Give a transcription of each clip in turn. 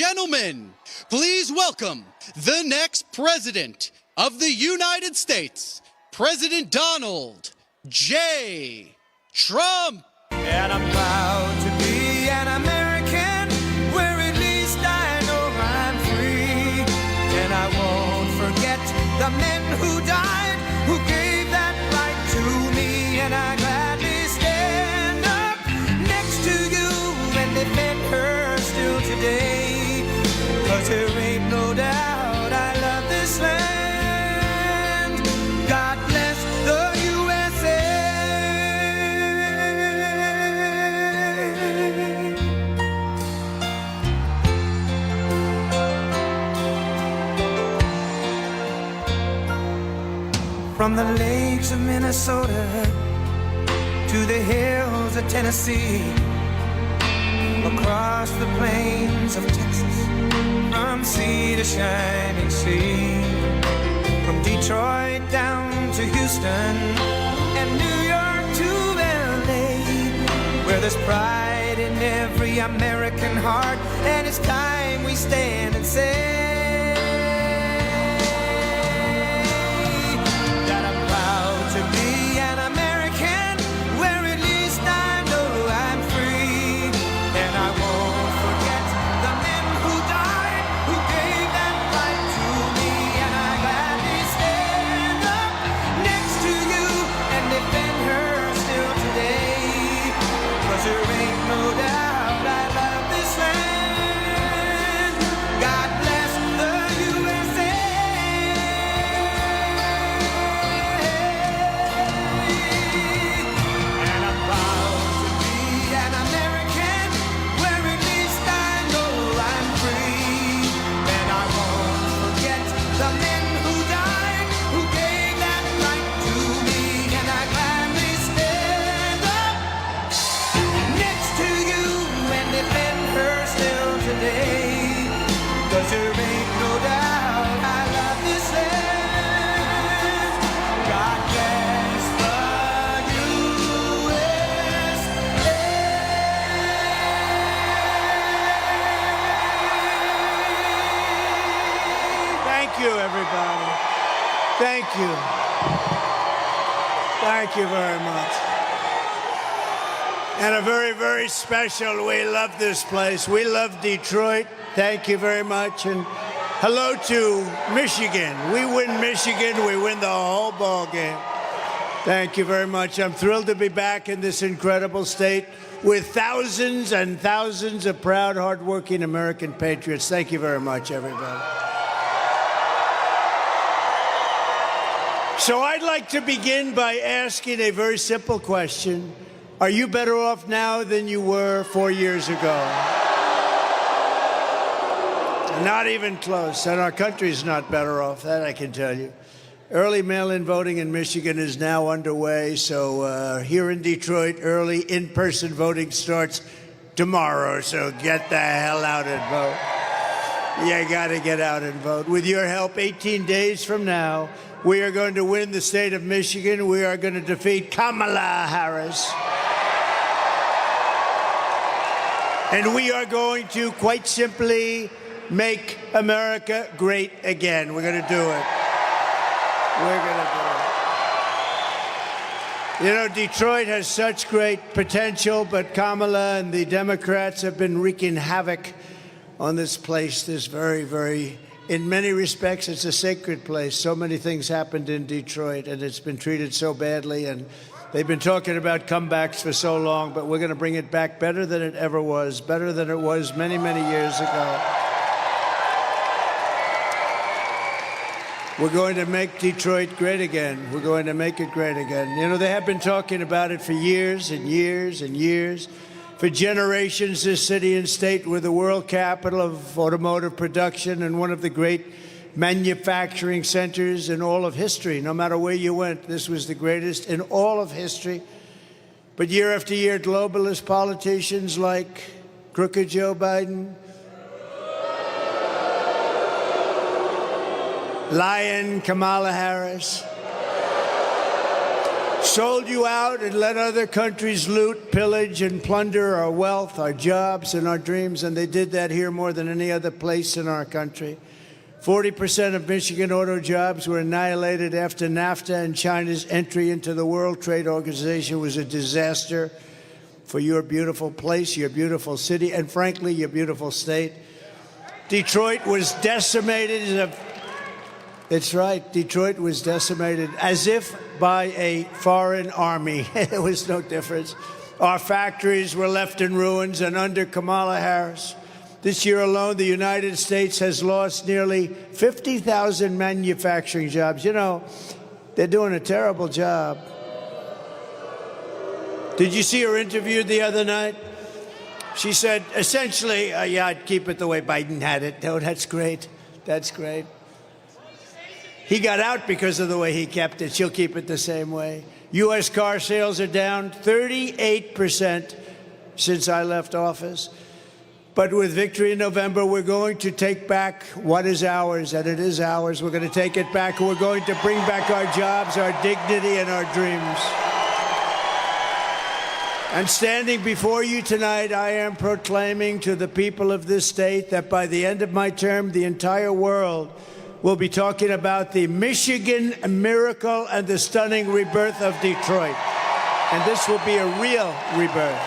gentlemen, please welcome the next president of the United States, President Donald J. Trump. And I'm proud to be an American, where at least I know I'm free. And I won't forget the men who died, who gave that right to me. And I gladly stand up next to you and defend her still today. 'Cause there ain't no doubt I love this land. God bless the USA. From the lakes of Minnesota to the hills of Tennessee, across the plains of Texas, from sea to shining sea, from Detroit down to Houston and New York to LA, where there's pride in every American heart, and it's time we stand and say that I'm proud to be an American, where at least I know I'm free. And I won't forget the men who died, who gave that right to me. And I gladly stand up next to you and defend her still today. 'Cause there ain't no doubt I love this land. God bless the USA. And I'm proud to be an American, where at least I know I'm free. And I won't forget the men who died, who gave that right to me. And I gladly stand up next to you and defend her still today. 'Cause there ain't no doubt I love this land. God bless the USA. Thank you, everybody. Thank you. Thank you very much. And a very, very special, we love this place. We love Detroit. Thank you very much. And hello to Michigan. We win Michigan, we win the whole ball game. Thank you very much. I'm thrilled to be back in this incredible state with thousands and thousands of proud, hardworking American patriots. Thank you very much, everybody. So I'd like to begin by asking a very simple question. Are you better off now than you were 4 years ago? Not even close. And our country's not better off, that I can tell you. Early mail-in voting in Michigan is now underway. So here in Detroit, early in-person voting starts tomorrow. So get the hell out and vote. You got to get out and vote. With your help, 18 days from now, we are going to win the state of Michigan. We are going to defeat Kamala Harris. And we are going to, quite simply, make America great again. We're going to do it. We're going to do it. You know, Detroit has such great potential, but Kamala and the Democrats have been wreaking havoc on this place. This very, very, in many respects, it's a sacred place. So many things happened in Detroit, and it's been treated so badly. And they've been talking about comebacks for so long, but we're going to bring it back better than it ever was, better than it was many, many years ago. We're going to make Detroit great again. We're going to make it great again. You know, they have been talking about it for years and years and years. For generations, this city and state were the world capital of automotive production and one of the great manufacturing centers in all of history. No matter where you went, this was the greatest in all of history. But year after year, globalist politicians like crooked Joe Biden, lying Kamala Harris, sold you out and let other countries loot, pillage, and plunder our wealth, our jobs, and our dreams. And they did that here more than any other place in our country. 40% of Michigan auto jobs were annihilated after NAFTA, and China's entry into the World Trade Organization was a disaster for your beautiful place, your beautiful city, and frankly, your beautiful state. Detroit was decimated. It's right, Detroit was decimated as if by a foreign army. There was no difference. Our factories were left in ruins, and under Kamala Harris, this year alone, the United States has lost nearly 50,000 manufacturing jobs. You know, they're doing a terrible job. Did you see her interview the other night? She said, essentially, yeah, I'd keep it the way Biden had it. Oh, that's great. That's great. He got out because of the way he kept it. She'll keep it the same way. U.S. car sales are down 38% since I left office. But with victory in November, we're going to take back what is ours, and it is ours. We're going to take it back, and we're going to bring back our jobs, our dignity, and our dreams. And standing before you tonight, I am proclaiming to the people of this state that by the end of my term, the entire world will be talking about the Michigan miracle and the stunning rebirth of Detroit. And this will be a real rebirth.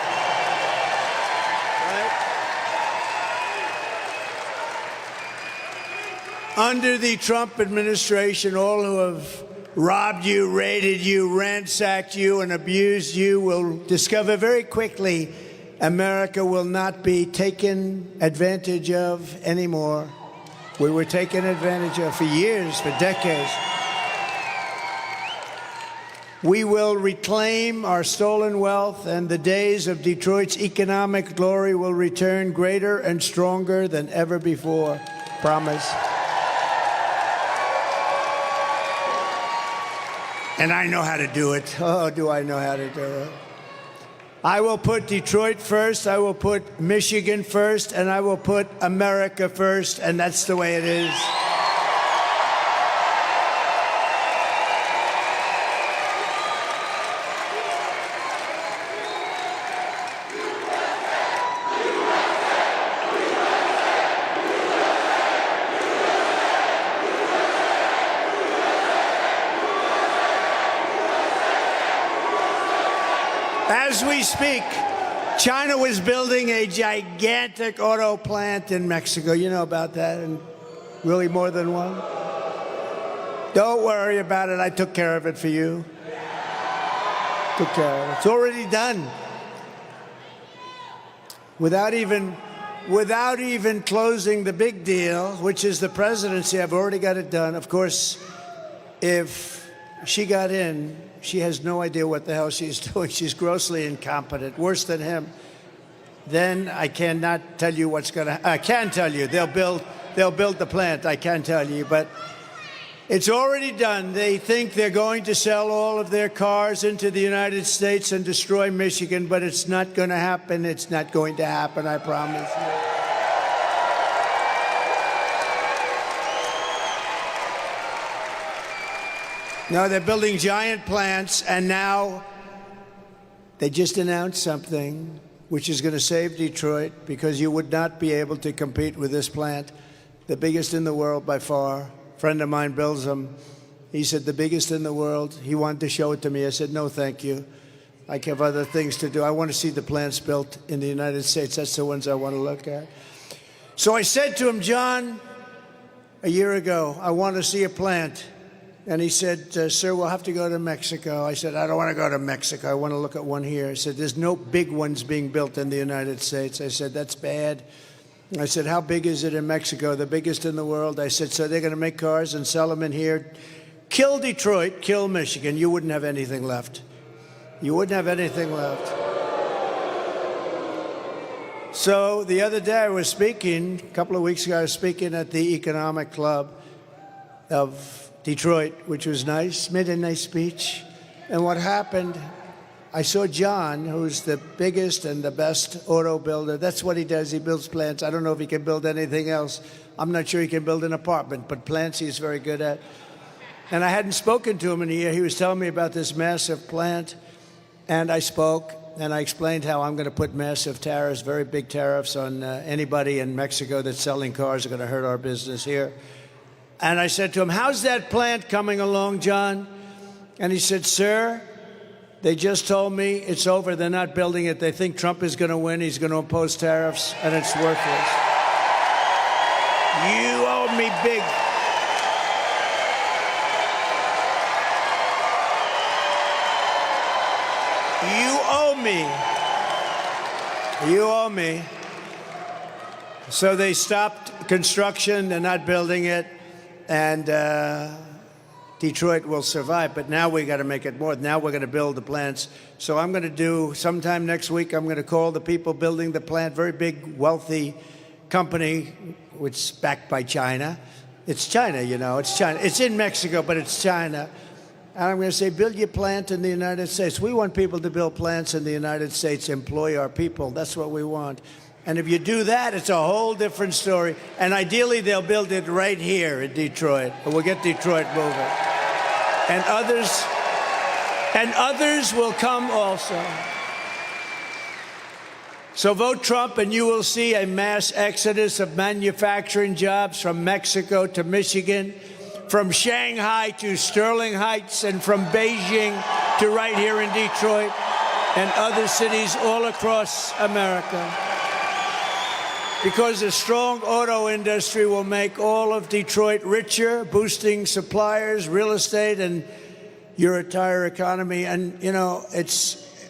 Under the Trump administration, all who have robbed you, raided you, ransacked you, and abused you will discover very quickly America will not be taken advantage of anymore. We were taken advantage of for years, for decades. We will reclaim our stolen wealth, and the days of Detroit's economic glory will return greater and stronger than ever before. Promise. And I know how to do it. Oh, do I know how to do it. I will put Detroit first, I will put Michigan first, and I will put America first, and that's the way it is. As we speak, China was building a gigantic auto plant in Mexico. You know about that, and really more than one. Don't worry about it. I took care of it for you. Took care of it. It's already done. Without even closing the big deal, which is the presidency, I've already got it done. Of course, if she got in, she has no idea what the hell she's doing. She's grossly incompetent, worse than him. Then I cannot tell you what's going to. I can tell you they'll build the plant. I can tell you, but it's already done. They think they're going to sell all of their cars into the United States and destroy Michigan, but it's not going to happen. It's not going to happen. I promise you. No, they're building giant plants, and now they just announced something which is going to save Detroit, because you would not be able to compete with this plant, the biggest in the world by far. A friend of mine builds them. He said, the biggest in the world. He wanted to show it to me. I said, no, thank you. I have other things to do. I want to see the plants built in the United States. That's the ones I want to look at. So I said to him, John, a year ago, I want to see a plant. And he said, sir, we'll have to go to Mexico. I said, I don't want to go to Mexico. I want to look at one here. He said, there's no big ones being built in the United States. I said, that's bad. I said, how big is it in Mexico? The biggest in the world. I said, so they're going to make cars and sell them in here. Kill Detroit, kill Michigan. You wouldn't have anything left. You wouldn't have anything left. So the other day I was speaking, a couple of weeks ago, I was speaking at the Economic Club of Detroit, which was nice, made a nice speech. And what happened, I saw John, who's the biggest and the best auto builder. That's what he does. He builds plants. I don't know if he can build anything else. I'm not sure he can build an apartment, but plants he's very good at. And I hadn't spoken to him in a year. He was telling me about this massive plant, and I spoke, and I explained how I'm going to put massive tariffs, very big tariffs on anybody in Mexico that's selling cars are going to hurt our business here. And I said to him, how's that plant coming along, John? And he said, sir, they just told me it's over. They're not building it. They think Trump is going to win. He's going to impose tariffs, and it's worthless. You owe me big. You owe me. You owe me. So they stopped construction. They're not building it. And Detroit will survive. But now we got to make it more. Now we're going to build the plants. So I'm going to do, sometime next week, I'm going to call the people building the plant, very big, wealthy company, which is backed by China. It's China, you know. It's China. It's in Mexico, but it's China. And I'm going to say, build your plant in the United States. We want people to build plants in the United States, employ our people. That's what we want. And if you do that, it's a whole different story. And ideally, they'll build it right here in Detroit. And we'll get Detroit moving. And others will come also. So vote Trump, and you will see a mass exodus of manufacturing jobs from Mexico to Michigan, from Shanghai to Sterling Heights, and from Beijing to right here in Detroit and other cities all across America. Because a strong auto industry will make all of Detroit richer, boosting suppliers, real estate, and your entire economy. And, you know,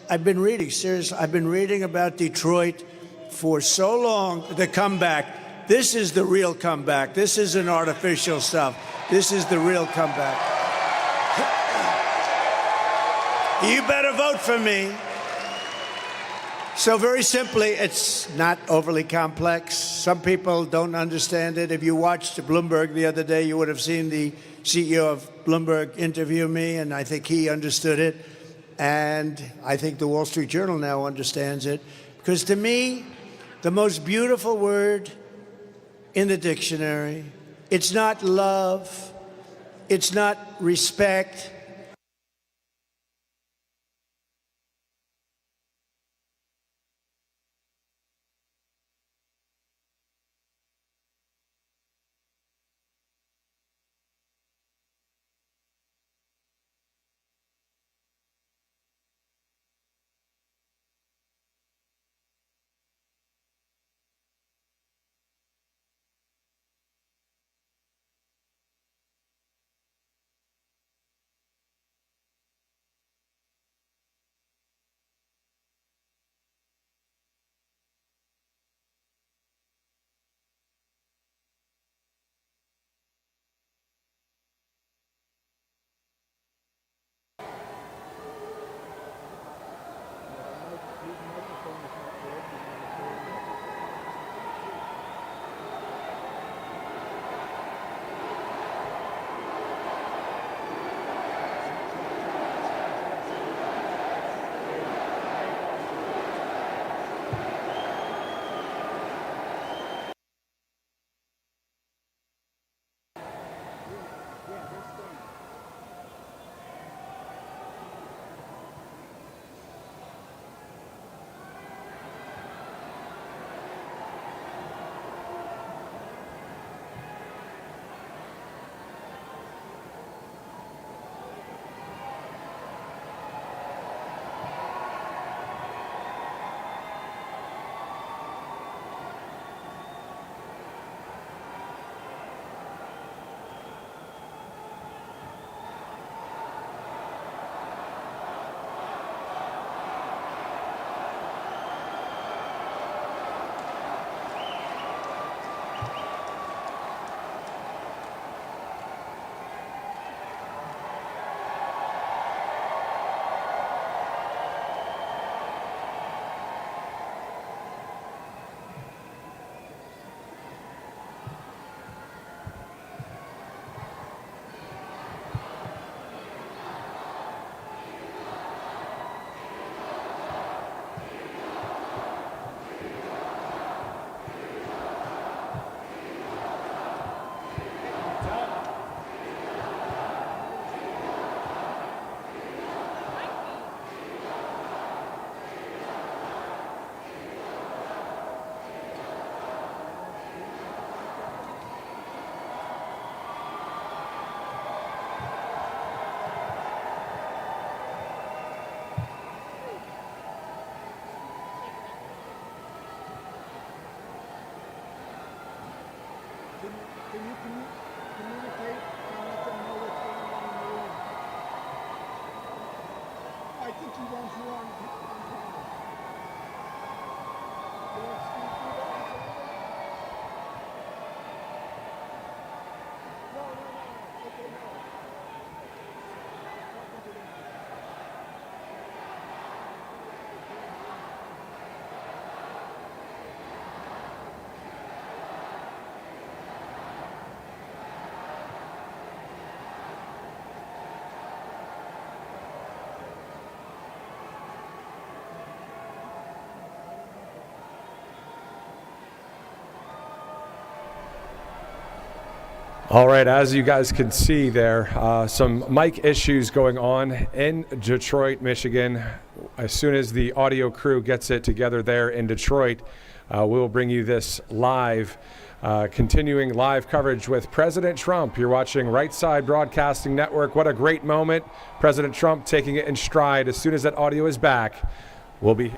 I've been reading about Detroit for so long, the comeback. This is the real comeback. This isn't artificial stuff. This is the real comeback. You better vote for me. So very simply, it's not overly complex. Some people don't understand it. If you watched Bloomberg the other day, you would have seen the CEO of Bloomberg interview me, and I think he understood it. And I think the Wall Street Journal now understands it. Because to me, the most beautiful word in the dictionary, it's not love, it's not respect. communicate and let them know what's going on in the room? I think he wants you on camera. You want Steve to do that on camera? No. Okay, no. Talking to them. All right, as you guys can see there, some mic issues going on in Detroit, Michigan. As soon as the audio crew gets it together there in Detroit, we will bring you this live, continuing live coverage with President Trump. You're watching Right Side Broadcasting Network. What a great moment. President Trump taking it in stride. As soon as that audio is back, we'll be...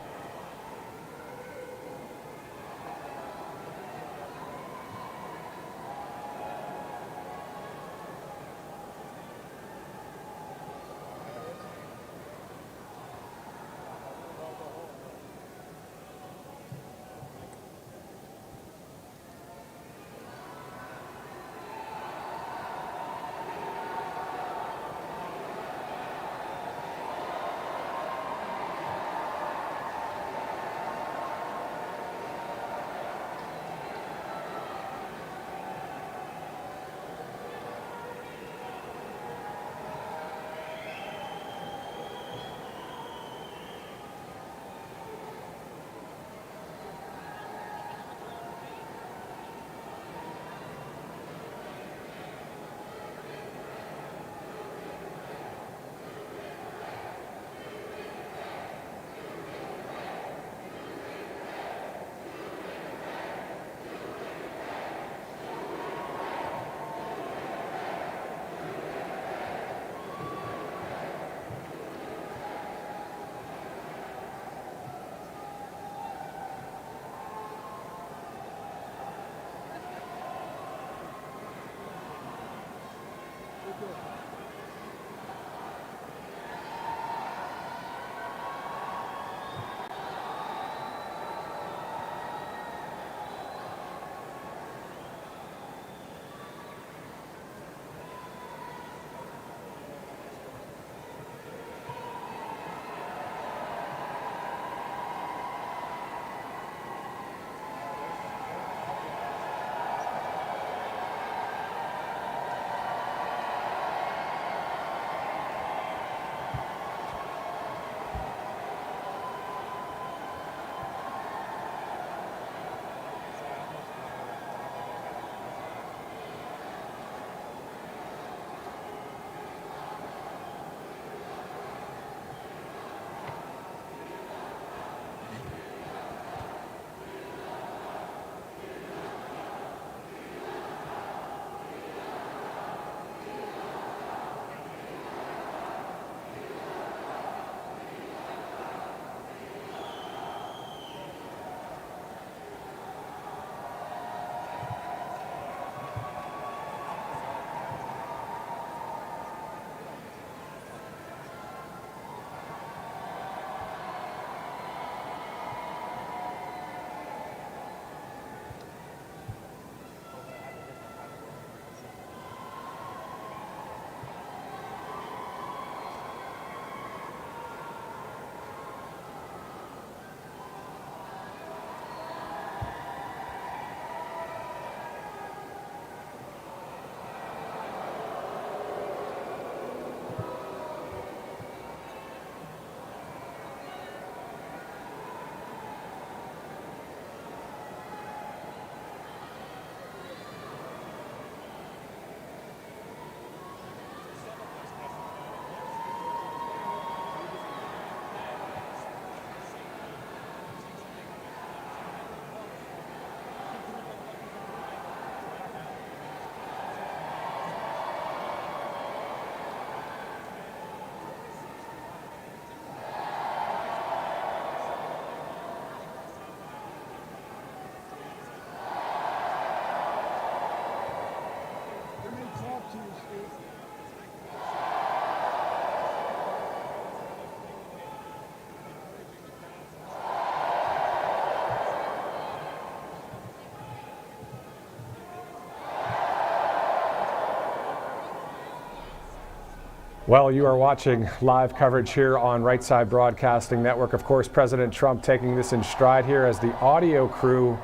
Well, you are watching live coverage here on Right Side Broadcasting Network. Of course, President Trump taking this in stride here as the audio crew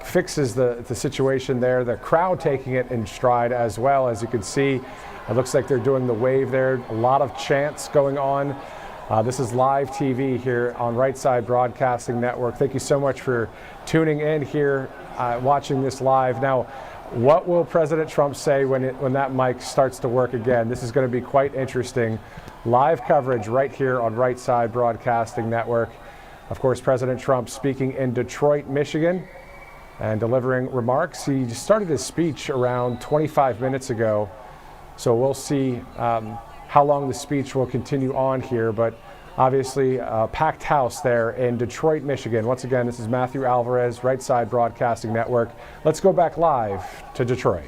fixes the situation there. The crowd taking it in stride as well. As you can see, it looks like they're doing the wave there. A lot of chants going on. This is live TV here on Right Side Broadcasting Network. Thank you so much for tuning in here, watching this live. Now, what will President Trump say when that mic starts to work again? This is going to be quite interesting. Live coverage right here on Right Side Broadcasting Network. Of course, President Trump speaking in Detroit, Michigan, and delivering remarks. He started his speech around 25 minutes ago, so we'll see how long the speech will continue on here, but obviously a packed house there in Detroit, Michigan. Once again, this is Matthew Alvarez, Right Side Broadcasting Network. Let's go back live to Detroit.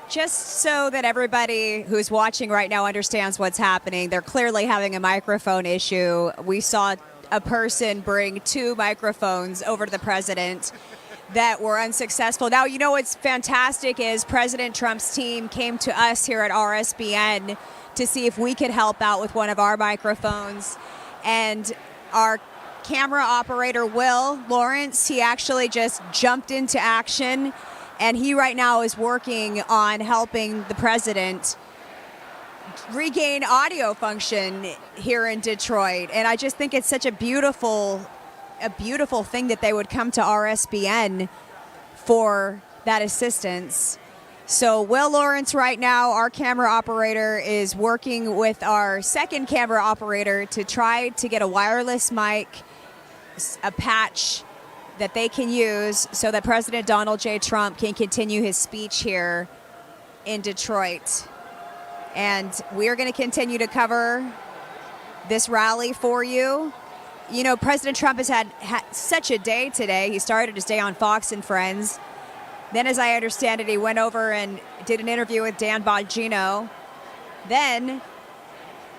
Just so that everybody who's watching right now understands what's happening, they're clearly having a microphone issue. We saw a person bring 2 microphones over to the president that were unsuccessful. Now, you know what's fantastic is President Trump's team came to us here at RSBN to see if we could help out with one of our microphones. And our camera operator, Will Lawrence, he actually just jumped into action. And he right now is working on helping the president regain audio function here in Detroit. And I just think it's such a beautiful thing that they would come to RSBN for that assistance. So Will Lawrence right now, our camera operator, is working with our second camera operator to try to get a wireless mic, a patch that they can use so that President Donald J. Trump can continue his speech here in Detroit. And we're going to continue to cover this rally for you. You know, President Trump has had such a day today. He started his day on Fox and Friends. Then, as I understand it, he went over and did an interview with Dan Bongino. Then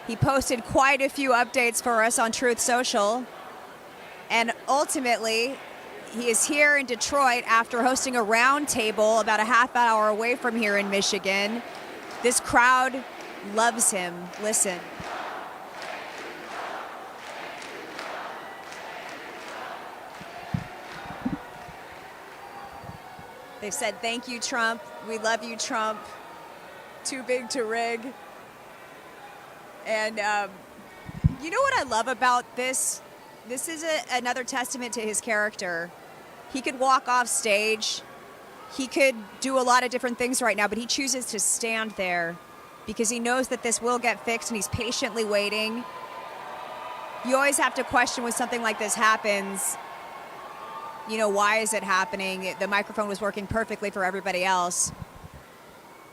he posted quite a few updates for us on Truth Social. And ultimately, he is here in Detroit after hosting a round table about a half hour away from here in Michigan. This crowd loves him. Listen. They've said, "Thank you, Trump. We love you, Trump. Too big to rig." And you know what I love about this? This is another testament to his character. He could walk off stage He could do a lot of different things right now, but he chooses to stand there because he knows that this will get fixed, and he's patiently waiting. You always have to question when something like this happens, you know, why is it happening? The microphone was working perfectly for everybody else.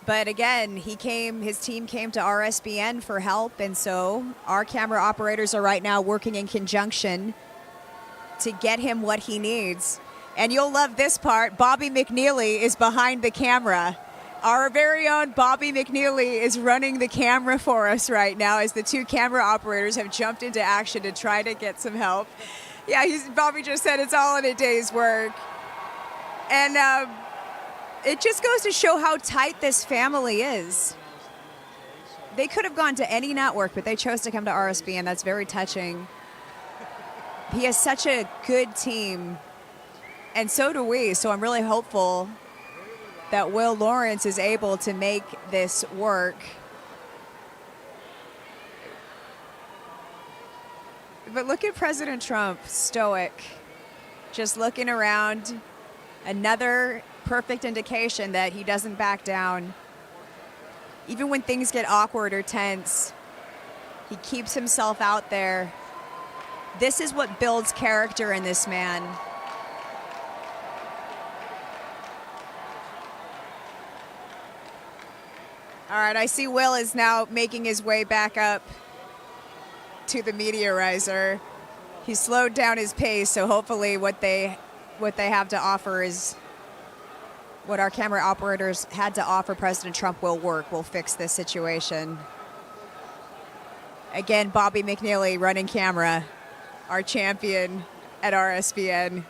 But again, his team came to RSBN for help, and so our camera operators are right now working in conjunction to get him what he needs. And you'll love this part. Bobby McNeely is behind the camera. Our very own Bobby McNeely is running the camera for us right now as the two camera operators have jumped into action to try to get some help. Yeah, Bobby just said it's all in a day's work. And it just goes to show how tight this family is. They could have gone to any network, but they chose to come to RSBN. That's very touching. He has such a good team, and so do we. So I'm really hopeful that Will Lawrence is able to make this work. But look at President Trump, stoic, just looking around. Another perfect indication that he doesn't back down. Even when things get awkward or tense, he keeps himself out there. This is what builds character in this man. All right, I see Will is now making his way back up to the meteorizer. He slowed down his pace, so hopefully what they have to offer is what our camera operators had to offer President Trump will work, will fix this situation. Again, Bobby McNeely running camera, our champion at RSBN.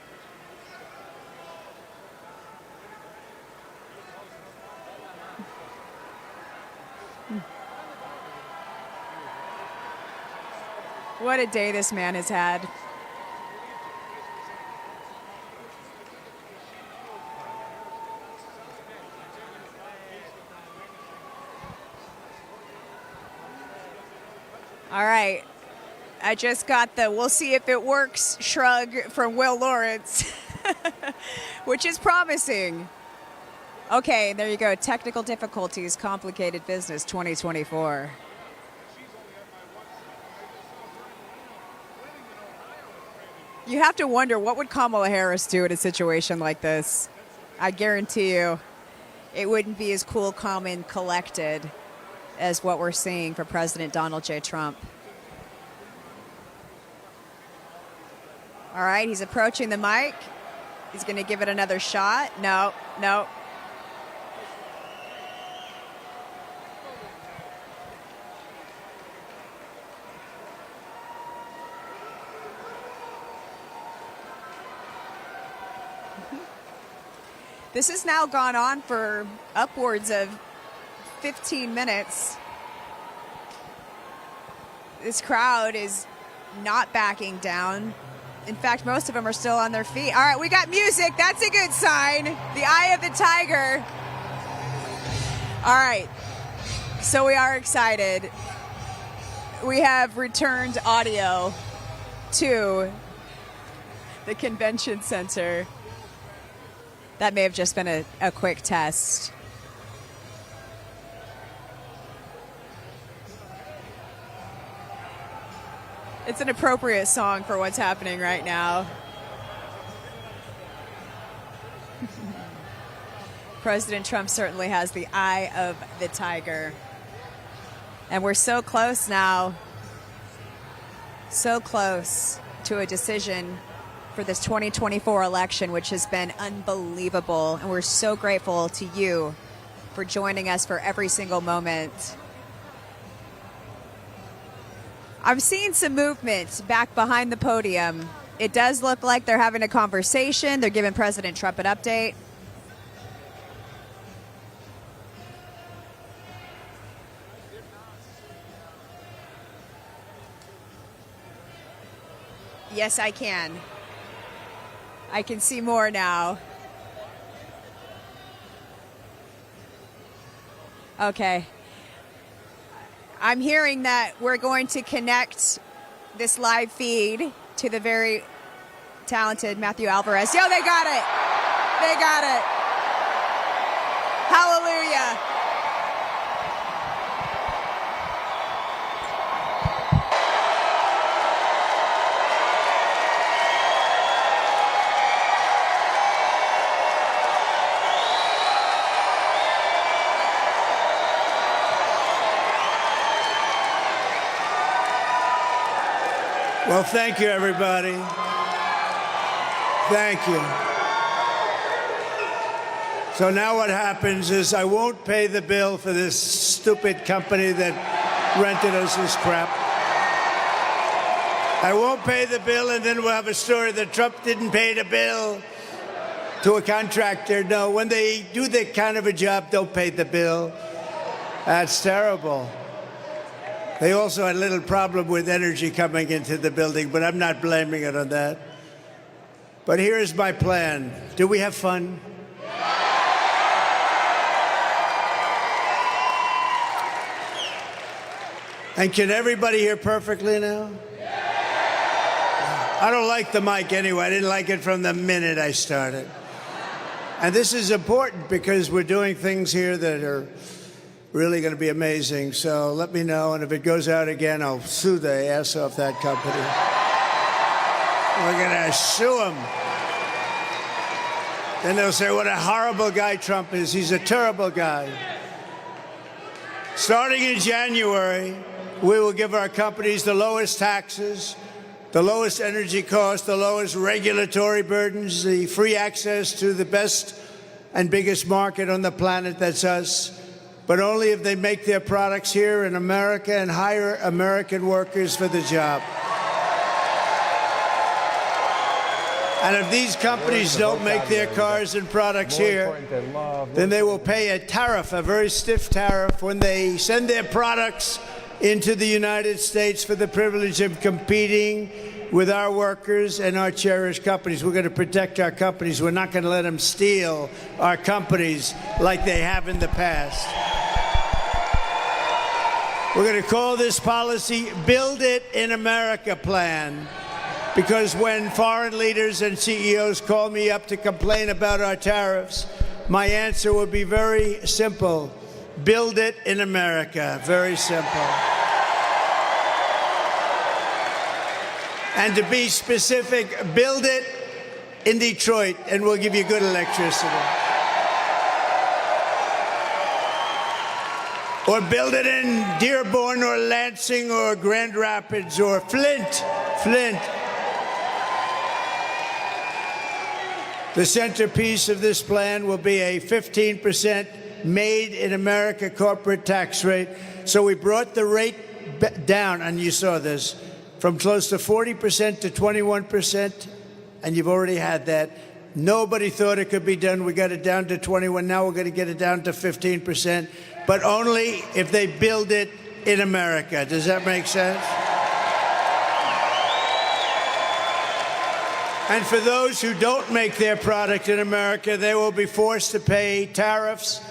What a day this man has had. All right. I just got the "we'll see if it works" shrug from Will Lawrence, which is promising. Okay, there you go. Technical difficulties, complicated business 2024. You have to wonder, what would Kamala Harris do in a situation like this? I guarantee you it wouldn't be as cool, calm, and collected as what we're seeing for President Donald J. Trump. All right, he's approaching the mic. He's going to give it another shot. No. This has now gone on for upwards of 15 minutes. This crowd is not backing down. In fact, most of them are still on their feet. All right, we got music. That's a good sign. The eye of the tiger. All right, so we are excited. We have returned audio to the convention center. That may have just been a quick test. It's an appropriate song for what's happening right now. President Trump certainly has the eye of the tiger. And we're so close now. So close to a decision for this 2024 election, which has been unbelievable. And we're so grateful to you for joining us for every single moment. I'm seeing some movement back behind the podium. It does look like they're having a conversation. They're giving President Trump an update. Yes, I can. I can see more now. Okay. I'm hearing that we're going to connect this live feed to the very talented Matthew Alvarez. Yo, they got it. They got it. ya. Well, thank you, everybody. Thank you. So now what happens is I won't pay the bill for this stupid company that rented us this crap. I won't pay the bill, and then we'll have a story that Trump didn't pay the bill to a contractor. No, when they do that kind of a job, don't pay the bill. That's terrible. They also had a little problem with energy coming into the building, but I'm not blaming it on that. But here's my plan. Do we have fun? And can everybody hear perfectly now? I don't like the mic anyway. I didn't like it from the minute I started. And this is important because we're doing things here that are really going to be amazing. So let me know, and if it goes out again, I'll sue the ass off that company. We're going to sue them. Then they'll say, what a horrible guy Trump is. He's a terrible guy. Starting in January, we will give our companies the lowest taxes, the lowest energy costs, the lowest regulatory burdens, the free access to the best and biggest market on the planet, that's us. But only if they make their products here in America and hire American workers for the job. And if these companies don't make their cars and products here, then they will pay a tariff, a very stiff tariff, when they send their products into the United States for the privilege of competing with our workers and our cherished companies. We're going to protect our companies. We're not going to let them steal our companies like they have in the past. We're going to call this policy Build It in America Plan, because when foreign leaders and CEOs call me up to complain about our tariffs, my answer will be very simple. Build it in America. Very simple. And to be specific, build it in Detroit, and we'll give you good electricity. Or build it in Dearborn or Lansing or Grand Rapids or Flint. The centerpiece of this plan will be a 15% made in America corporate tax rate. So we brought the rate down, and you saw this, from close to 40% to 21%, and you've already had that. Nobody thought it could be done. We got it down to 21. Now we're going to get it down to 15%, but only if they build it in America. Does that make sense? And for those who don't make their product in America, they will be forced to pay tariffs,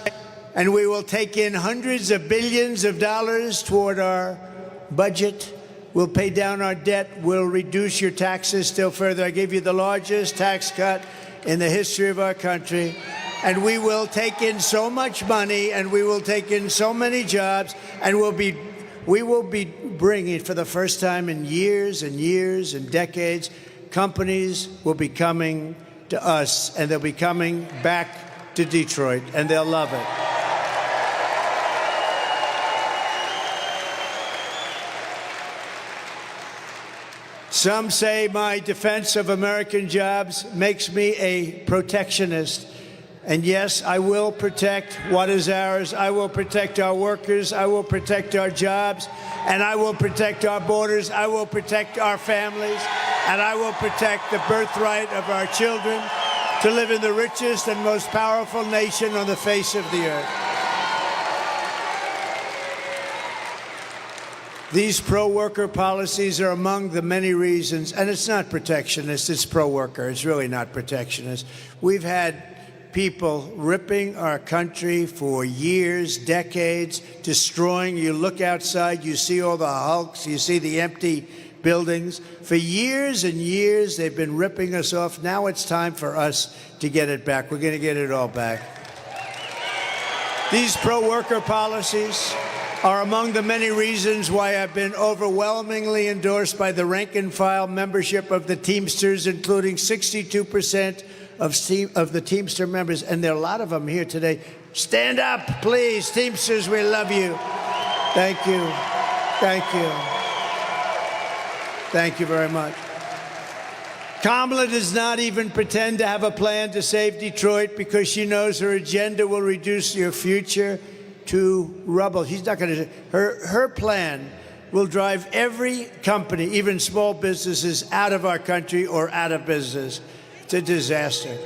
and we will take in hundreds of billions of dollars toward our budget. We'll pay down our debt. We'll reduce your taxes still further. I gave you the largest tax cut in the history of our country. And we will take in so much money, and we will take in so many jobs, and we will be bringing, for the first time in years and years and decades, companies will be coming to us, and they'll be coming back to Detroit, and they'll love it. Some say my defense of American jobs makes me a protectionist. And yes, I will protect what is ours. I will protect our workers. I will protect our jobs. And I will protect our borders. I will protect our families. And I will protect the birthright of our children to live in the richest and most powerful nation on the face of the earth. These pro-worker policies are among the many reasons, and it's not protectionist, it's pro-worker. It's really not protectionist. We've had people ripping our country for years, decades, destroying. You look outside, you see all the hulks, you see the empty buildings. For years and years, they've been ripping us off. Now it's time for us to get it back. We're going to get it all back. These pro-worker policies are among the many reasons why I've been overwhelmingly endorsed by the rank-and-file membership of the Teamsters, including 62% of the Teamster members, and there are a lot of them here today. Stand up, please. Teamsters, we love you. Thank you. Thank you. Thank you very much. Kamala does not even pretend to have a plan to save Detroit because she knows her agenda will reduce your future to rubble. She's not going to. Her plan will drive every company, even small businesses, out of our country or out of business. It's a disaster.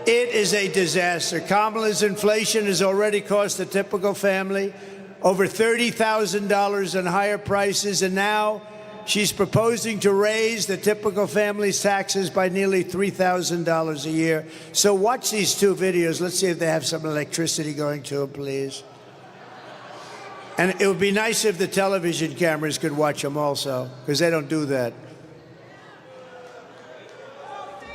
It is a disaster. Kamala's inflation has already cost a typical family over $30,000 in higher prices, and now she's proposing to raise the typical family's taxes by nearly $3,000 a year. So watch these two videos. Let's see if they have some electricity going to them, please. And it would be nice if the television cameras could watch them also, because they don't do that.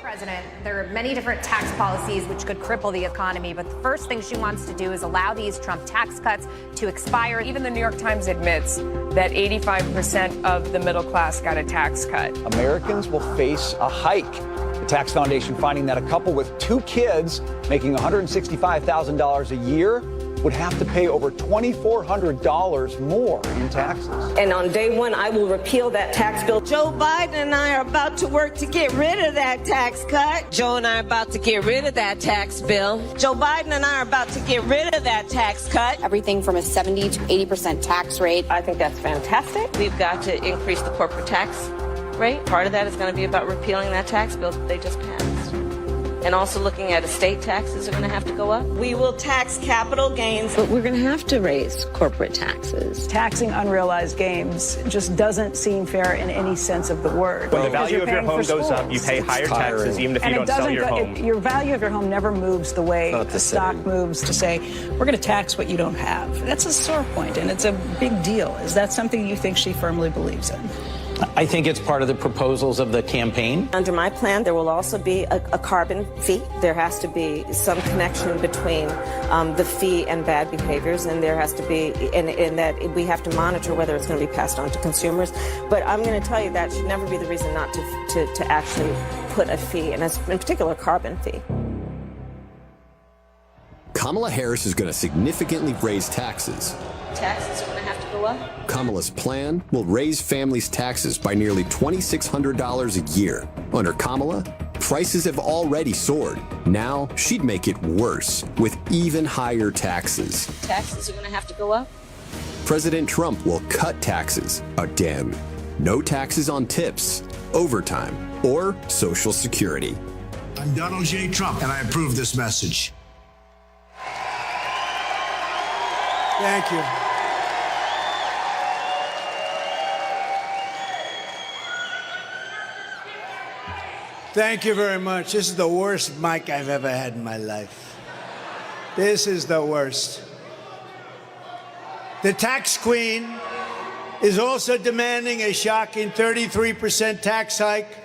President, there are many different tax policies which could cripple the economy, but the first thing she wants to do is allow these Trump tax cuts to expire. Even the New York Times admits that 85% of the middle class got a tax cut. Americans will face a hike. The Tax Foundation finding that a couple with 2 kids making $165,000 a year would have to pay over $2,400 more in taxes. And on day one, I will repeal that tax bill. Joe Biden and I are about to work to get rid of that tax cut. Joe and I are about to get rid of that tax bill. Joe Biden and I are about to get rid of that tax cut. Everything from a 70 to 80% tax rate. I think that's fantastic. We've got to increase the corporate tax rate. Part of that is going to be about repealing that tax bill that they just passed. And also looking at estate taxes are going to have to go up. We will tax capital gains, but we're going to have to raise corporate taxes. Taxing unrealized gains just doesn't seem fair in any sense of the word. When the value of your home goes up, you pay higher taxes even if you don't sell your home. Your value of your home never moves the way the stock moves to say, we're going to tax what you don't have. That's a sore point, and it's a big deal. Is that something you think she firmly believes in? I think it's part of the proposals of the campaign. Under my plan, there will also be a carbon fee. There has to be some connection between the fee and bad behaviors, and there has to be, in that we have to monitor whether it's going to be passed on to consumers. But I'm going to tell you that should never be the reason not to actually put a fee, and in particular, a carbon fee. Kamala Harris is going to significantly raise taxes. Taxes are going to have to go up. Kamala's plan will raise families' taxes by nearly $2,600 a year. Under Kamala, prices have already soared. Now she'd make it worse with even higher taxes. Taxes are going to have to go up. President Trump will cut taxes again. No taxes on tips, overtime, or Social Security. I'm Donald J. Trump, and I approve this message. Thank you. Thank you very much. This is the worst mic I've ever had in my life. This is the worst. The tax queen is also demanding a shocking 33% tax hike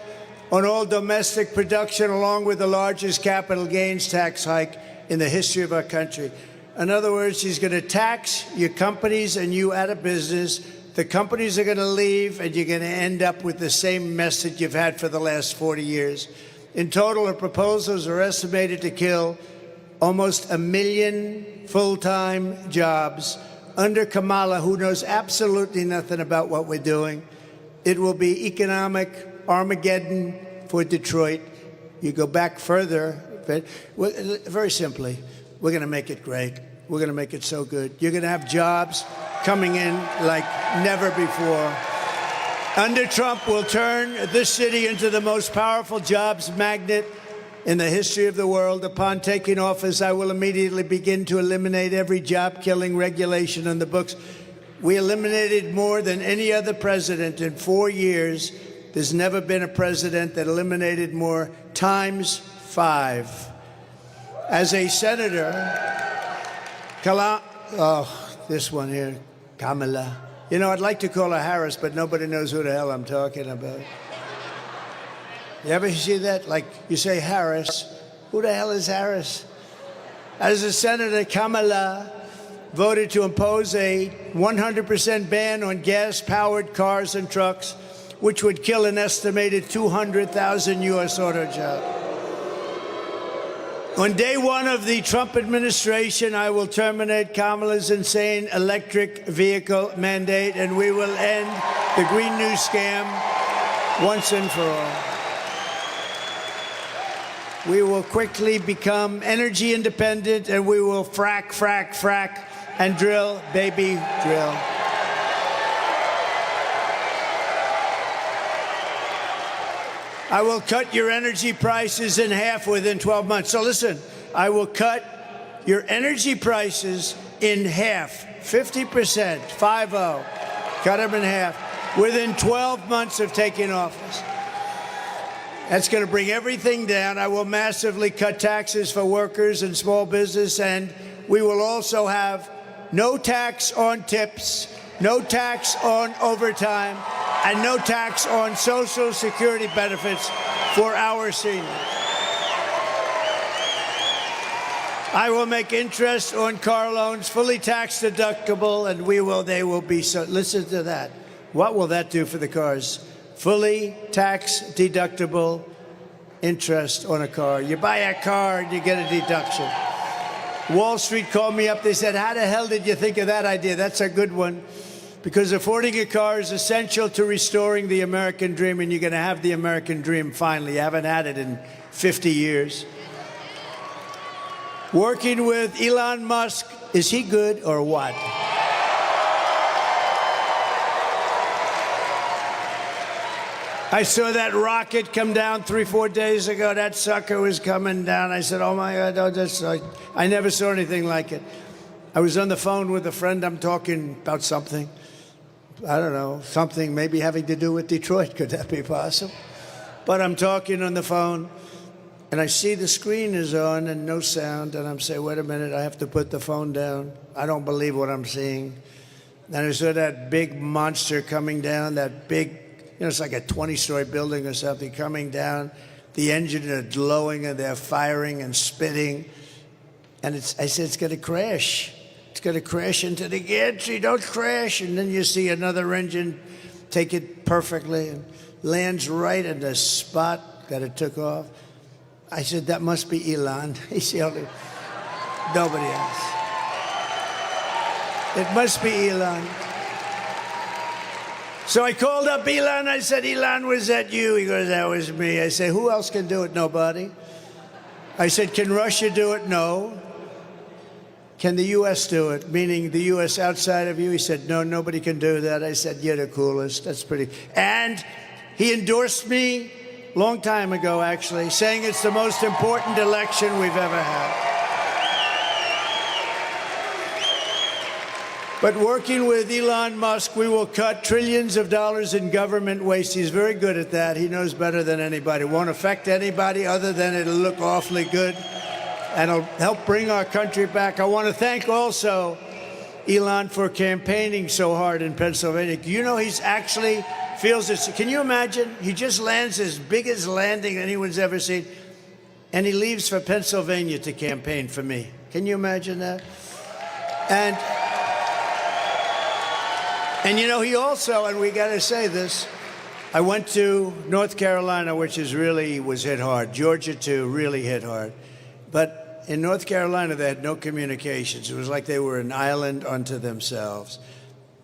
on all domestic production, along with the largest capital gains tax hike in the history of our country. In other words, she's going to tax your companies and you out of business. The companies are going to leave, and you're going to end up with the same mess that you've had for the last 40 years. In total, her proposals are estimated to kill almost 1 million full-time jobs. Under Kamala, who knows absolutely nothing about what we're doing, it will be economic Armageddon for Detroit. You go back further, very simply, we're going to make it great. We're going to make it so good. You're going to have jobs coming in like never before. Under Trump, we'll turn this city into the most powerful jobs magnet in the history of the world. Upon taking office, I will immediately begin to eliminate every job-killing regulation on the books. We eliminated more than any other president in 4 years. There's never been a president that eliminated more, times 5. As a senator, this one here, Kamala. You know, I'd like to call her Harris, but nobody knows who the hell I'm talking about. You ever see that? Like, you say Harris. Who the hell is Harris? As a senator, Kamala voted to impose a 100% ban on gas-powered cars and trucks, which would kill an estimated 200,000 U.S. auto jobs. On day one of the Trump administration, I will terminate Kamala's insane electric vehicle mandate, and we will end the Green New Scam once and for all. We will quickly become energy independent, and we will frack, frack, frack, and drill, baby, drill. I will cut your energy prices in half within 12 months. So listen, I will cut your energy prices in half, 50%, 5-0, cut them in half, within 12 months of taking office. That's going to bring everything down. I will massively cut taxes for workers and small business, and we will also have no tax on tips, no tax on overtime, and no tax on Social Security benefits for our seniors. I will make interest on car loans fully tax deductible, and they will be so. Listen to that. What will that do for the cars? Fully tax deductible interest on a car. You buy a car and you get a deduction. Wall Street called me up. They said, how the hell did you think of that idea? That's a good one. Because affording a car is essential to restoring the American dream, and you're going to have the American dream finally. You haven't had it in 50 years. Working with Elon Musk, is he good or what? I saw that rocket come down 3-4 days ago. That sucker was coming down. I said, oh my God, I never saw anything like it. I was on the phone with a friend. I'm talking about something. I don't know, something maybe having to do with Detroit. Could that be possible? But I'm talking on the phone, and I see the screen is on and no sound, and I'm saying, wait a minute, I have to put the phone down. I don't believe what I'm seeing. And I saw that big monster coming down, that big, it's like a 20-story building or something coming down. The engines are glowing, and they're firing and spitting. And I said, it's going to crash. It's going to crash into the gantry. Don't crash. And then you see another engine take it perfectly and lands right in the spot that it took off. I said, that must be Elon. He's the only, nobody else. It must be Elon. So I called up Elon. I said, Elon, was that you? He goes, that was me. I said, who else can do it? Nobody. I said, can Russia do it? No. Can the U.S. do it? Meaning the U.S. outside of you? He said, no, nobody can do that. I said, you're the coolest. That's pretty. And he endorsed me a long time ago, actually, saying it's the most important election we've ever had. But working with Elon Musk, we will cut trillions of dollars in government waste. He's very good at that. He knows better than anybody. Won't affect anybody other than it'll look awfully good. And it'll help bring our country back. I want to thank also Elon for campaigning so hard in Pennsylvania. You know, he's actually feels this. Can you imagine? He just lands his biggest landing anyone's ever seen. And he leaves for Pennsylvania to campaign for me. Can you imagine that? And you know, he also, and we got to say this, I went to North Carolina, which was hit hard. Georgia, too, really hit hard. But in North Carolina, they had no communications. It was like they were an island unto themselves.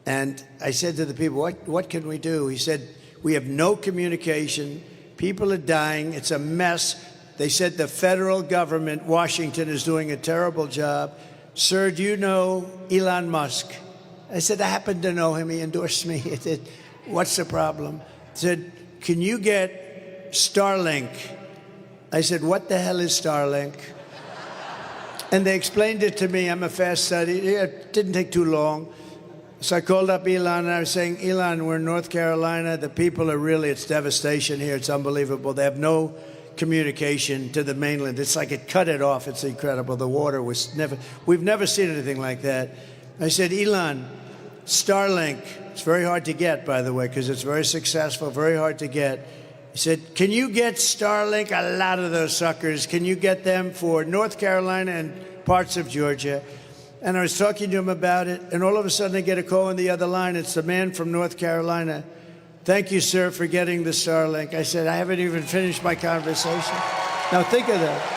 And I said to the people, what can we do? He said, we have no communication. People are dying. It's a mess. They said the federal government, Washington, is doing a terrible job. Sir, do you know Elon Musk? I said, I happen to know him. He endorsed me. He said, what's the problem? He said, can you get Starlink? I said, what the hell is Starlink? And they explained it to me. I'm a fast study. It didn't take too long. So I called up Elon, and I was saying, Elon, we're in North Carolina. The people are it's devastation here. It's unbelievable. They have no communication to the mainland. It's like it cut it off. It's incredible. The water was we've never seen anything like that. I said, Elon, Starlink, it's very hard to get, by the way, because it's very successful, very hard to get. He said, can you get Starlink, a lot of those suckers, can you get them for North Carolina and parts of Georgia? and I was talking to him about it, and all of a sudden I get a call on the other line. It's the man from North Carolina. Thank you, sir, for getting the Starlink. I said, I haven't even finished my conversation. Now think of that.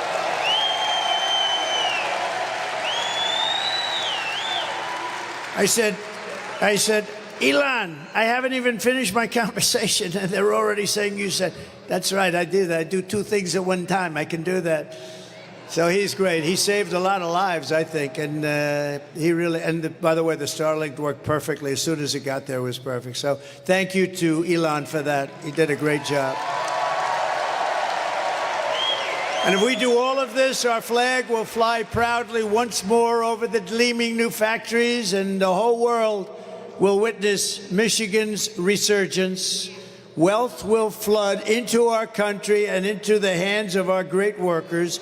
I said, Elon, I haven't even finished my conversation, and they're already saying you said, that's right, I do that. I do two things at one time. I can do that. So he's great. He saved a lot of lives, I think, and he really, and by the way, the Starlink worked perfectly. As soon as it got there, it was perfect. So thank you to Elon for that. He did a great job. And if we do all of this, our flag will fly proudly once more over the gleaming new factories, and the whole world will witness Michigan's resurgence. Wealth will flood into our country and into the hands of our great workers.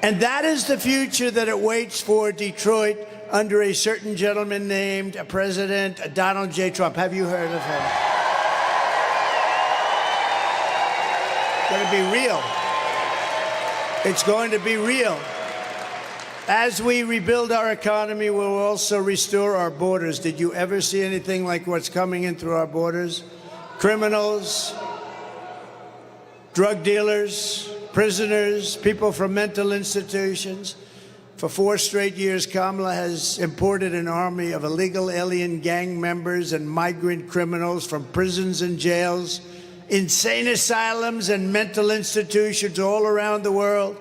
And that is the future that awaits for Detroit under a certain gentleman named President Donald J. Trump. Have you heard of him? It's going to be real. It's going to be real. As we rebuild our economy, we'll also restore our borders. Did you ever see anything like what's coming in through our borders? Criminals, drug dealers, prisoners, people from mental institutions. For 4 straight years, Kamala has imported an army of illegal alien gang members and migrant criminals from prisons and jails, insane asylums and mental institutions all around the world,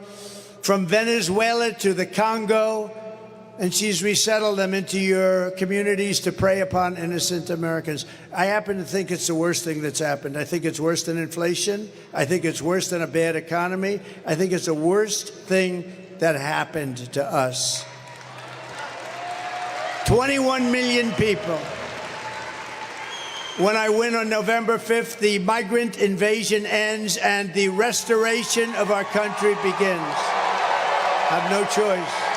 from Venezuela to the Congo, and she's resettled them into your communities to prey upon innocent Americans. I happen to think it's the worst thing that's happened. I think it's worse than inflation. I think it's worse than a bad economy. I think it's the worst thing that happened to us. 21 million people. When I win on November 5th, the migrant invasion ends and the restoration of our country begins. I have no choice.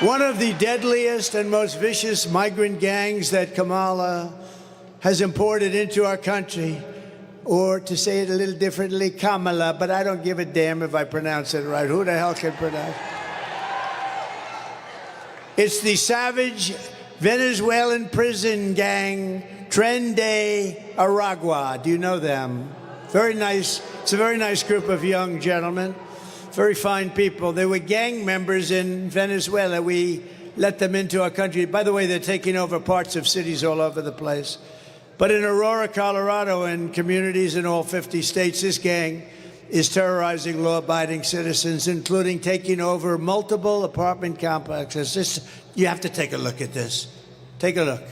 One of the deadliest and most vicious migrant gangs that Kamala has imported into our country, or to say it a little differently, Kamala, but I don't give a damn if I pronounce it right. Who the hell can pronounce it? It's the savage Venezuelan prison gang, Tren de Aragua. Do you know them? Very nice. It's a very nice group of young gentlemen. Very fine people. They were gang members in Venezuela. We let them into our country. By the way, they're taking over parts of cities all over the place. But in Aurora, Colorado, and communities in all 50 states, this gang is terrorizing law-abiding citizens, including taking over multiple apartment complexes. You have to take a look at this. Take a look.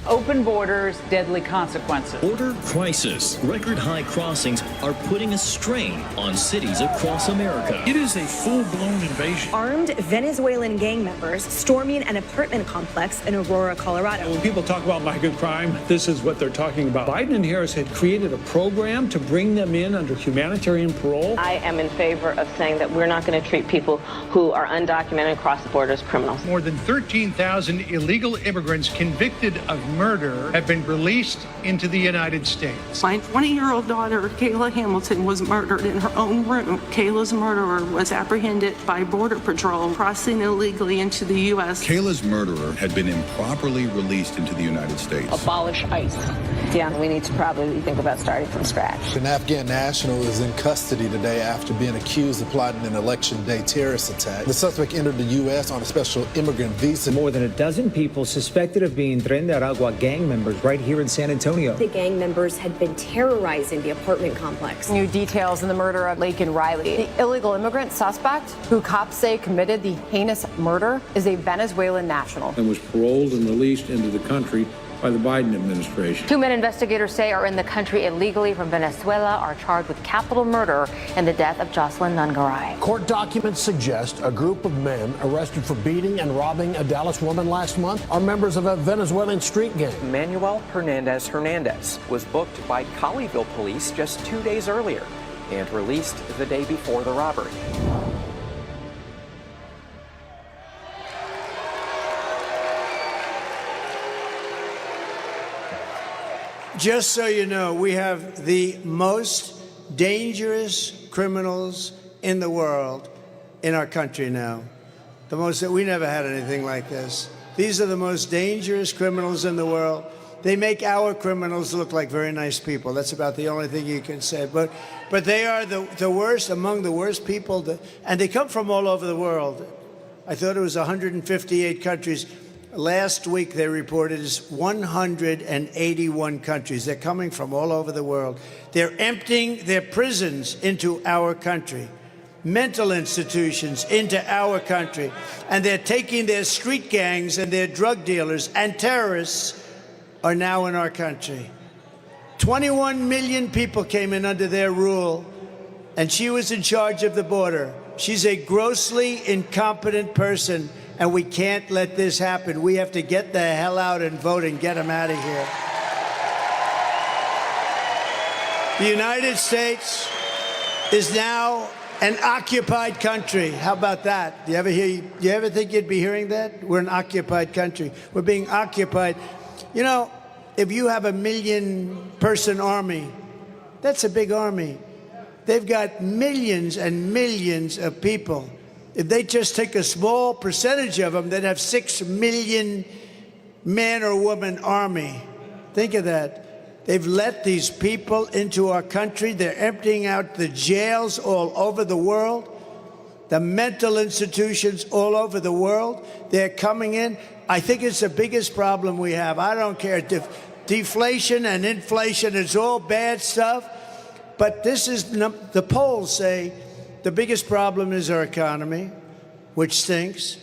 Open borders, deadly consequences. Border crisis. Record high crossings are putting a strain on cities across America. It is a full-blown invasion. Armed Venezuelan gang members storming an apartment complex in Aurora, Colorado. When people talk about migrant crime, this is what they're talking about. Biden and Harris had created a program to bring them in under humanitarian parole. I am in favor of saying that we're not going to treat people who are undocumented across the border as criminals. More than 13,000 illegal immigrants convicted of murder have been released into the United States. My 20-year-old daughter, Kayla Hamilton, was murdered in her own room. Kayla's murderer was apprehended by Border Patrol crossing illegally into the U.S. Kayla's murderer had been improperly released into the United States. Abolish ICE. Yeah, we need to probably think about starting from scratch. An Afghan national is in custody today after being accused of plotting an election day terrorist attack. The suspect entered the U.S. on a special immigrant visa. More than a dozen people suspected of being Tren de Aragua gang members right here in San Antonio. The gang members had been terrorizing the apartment complex. New details in the murder of Laken Riley. The illegal immigrant suspect, who cops say committed the heinous murder, is a Venezuelan national. And was paroled and released into the country by the Biden administration. 2 men investigators say are in the country illegally from Venezuela are charged with capital murder in the death of Jocelyn Nungaray. Court documents suggest a group of men arrested for beating and robbing a Dallas woman last month are members of a Venezuelan street gang. Manuel Hernandez was booked by Colleyville police just 2 days earlier and released the day before the robbery. Just so you know, we have the most dangerous criminals in the world in our country now. We never had anything like this. These are the most dangerous criminals in the world. They make our criminals look like very nice people. That's about the only thing you can say. But they are the worst, among the worst people, and they come from all over the world. I thought it was 158 countries. Last week they reported is 181 countries. They're coming from all over the world. They're emptying their prisons into our country, mental institutions into our country, and they're taking their street gangs and their drug dealers and terrorists are now in our country. 21 million people came in under their rule, and she was in charge of the border. She's a grossly incompetent person, and we can't let this happen. We have to get the hell out and vote and get them out of here. The United States is now an occupied country. How about that? Do you ever think you'd be hearing that? We're an occupied country. We're being occupied. You know, if you have a 1 million-person army, that's a big army. They've got millions and millions of people. If they just take a small percentage of them, they'd have 6 million man or woman army. Think of that. They've let these people into our country. They're emptying out the jails all over the world, the mental institutions all over the world. They're coming in. I think it's the biggest problem we have. I don't care. Deflation and inflation is all bad stuff. But this is, the polls say the biggest problem is our economy, which stinks.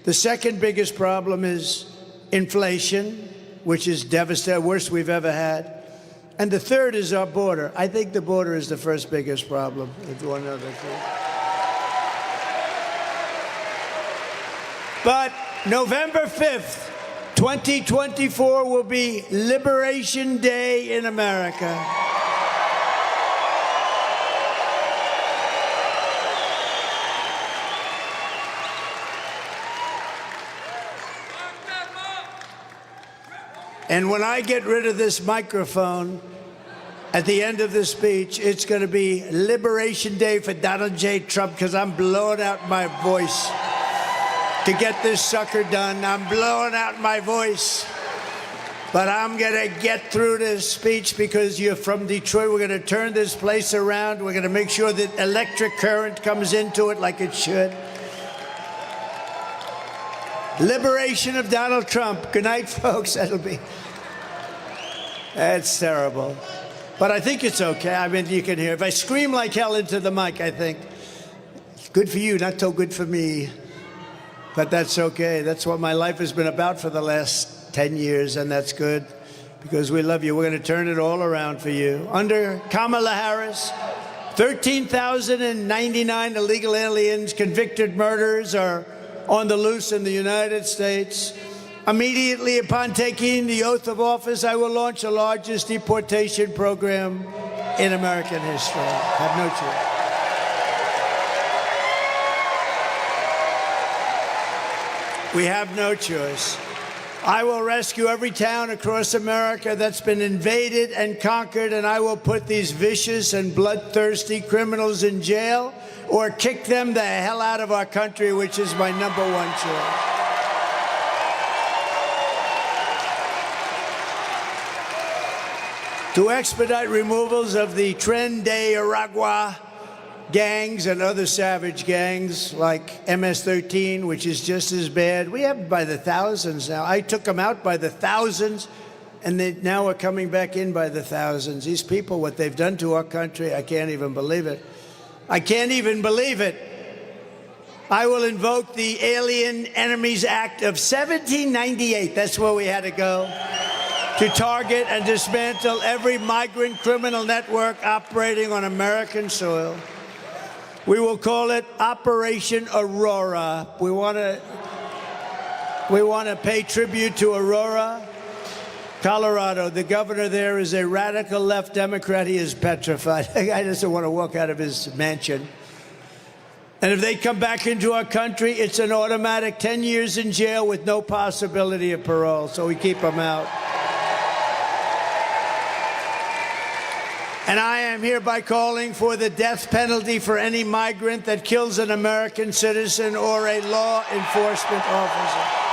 The second biggest problem is inflation, which is devastating, worst we've ever had. And the third is our border. I think the border is the first biggest problem, if you want to know the truth. But November 5th, 2024 will be Liberation Day in America. And when I get rid of this microphone at the end of the speech, it's going to be Liberation Day for Donald J. Trump, because I'm blowing out my voice to get this sucker done. I'm blowing out my voice. But I'm going to get through this speech because you're from Detroit. We're going to turn this place around. We're going to make sure that electric current comes into it like it should. Liberation of Donald Trump. Good night, folks. That's terrible. But I think it's okay. I mean, you can hear. If I scream like hell into the mic, I think, good for you, not so good for me. But that's okay. That's what my life has been about for the last 10 years, and that's good because we love you. We're going to turn it all around for you. Under Kamala Harris, 13,099 illegal aliens, convicted murderers are on the loose in the United States. Immediately upon taking the oath of office, I will launch the largest deportation program in American history. Have no choice. We have no choice. I will rescue every town across America that's been invaded and conquered, and I will put these vicious and bloodthirsty criminals in jail or kick them the hell out of our country, which is my #1 choice. To expedite removals of the Tren de Aragua gangs and other savage gangs like MS-13, which is just as bad. We have them by the thousands now. I took them out by the thousands, and they now are coming back in by the thousands. These people, what they've done to our country, I can't even believe it. I can't even believe it. I will invoke the Alien Enemies Act of 1798. That's where we had to go to target and dismantle every migrant criminal network operating on American soil. We will call it Operation Aurora. We want to pay tribute to Aurora, Colorado. The governor there is a radical left Democrat. He is petrified. The guy doesn't want to walk out of his mansion. And if they come back into our country, it's an automatic 10 years in jail with no possibility of parole. So we keep them out. And I am hereby calling for the death penalty for any migrant that kills an American citizen or a law enforcement officer.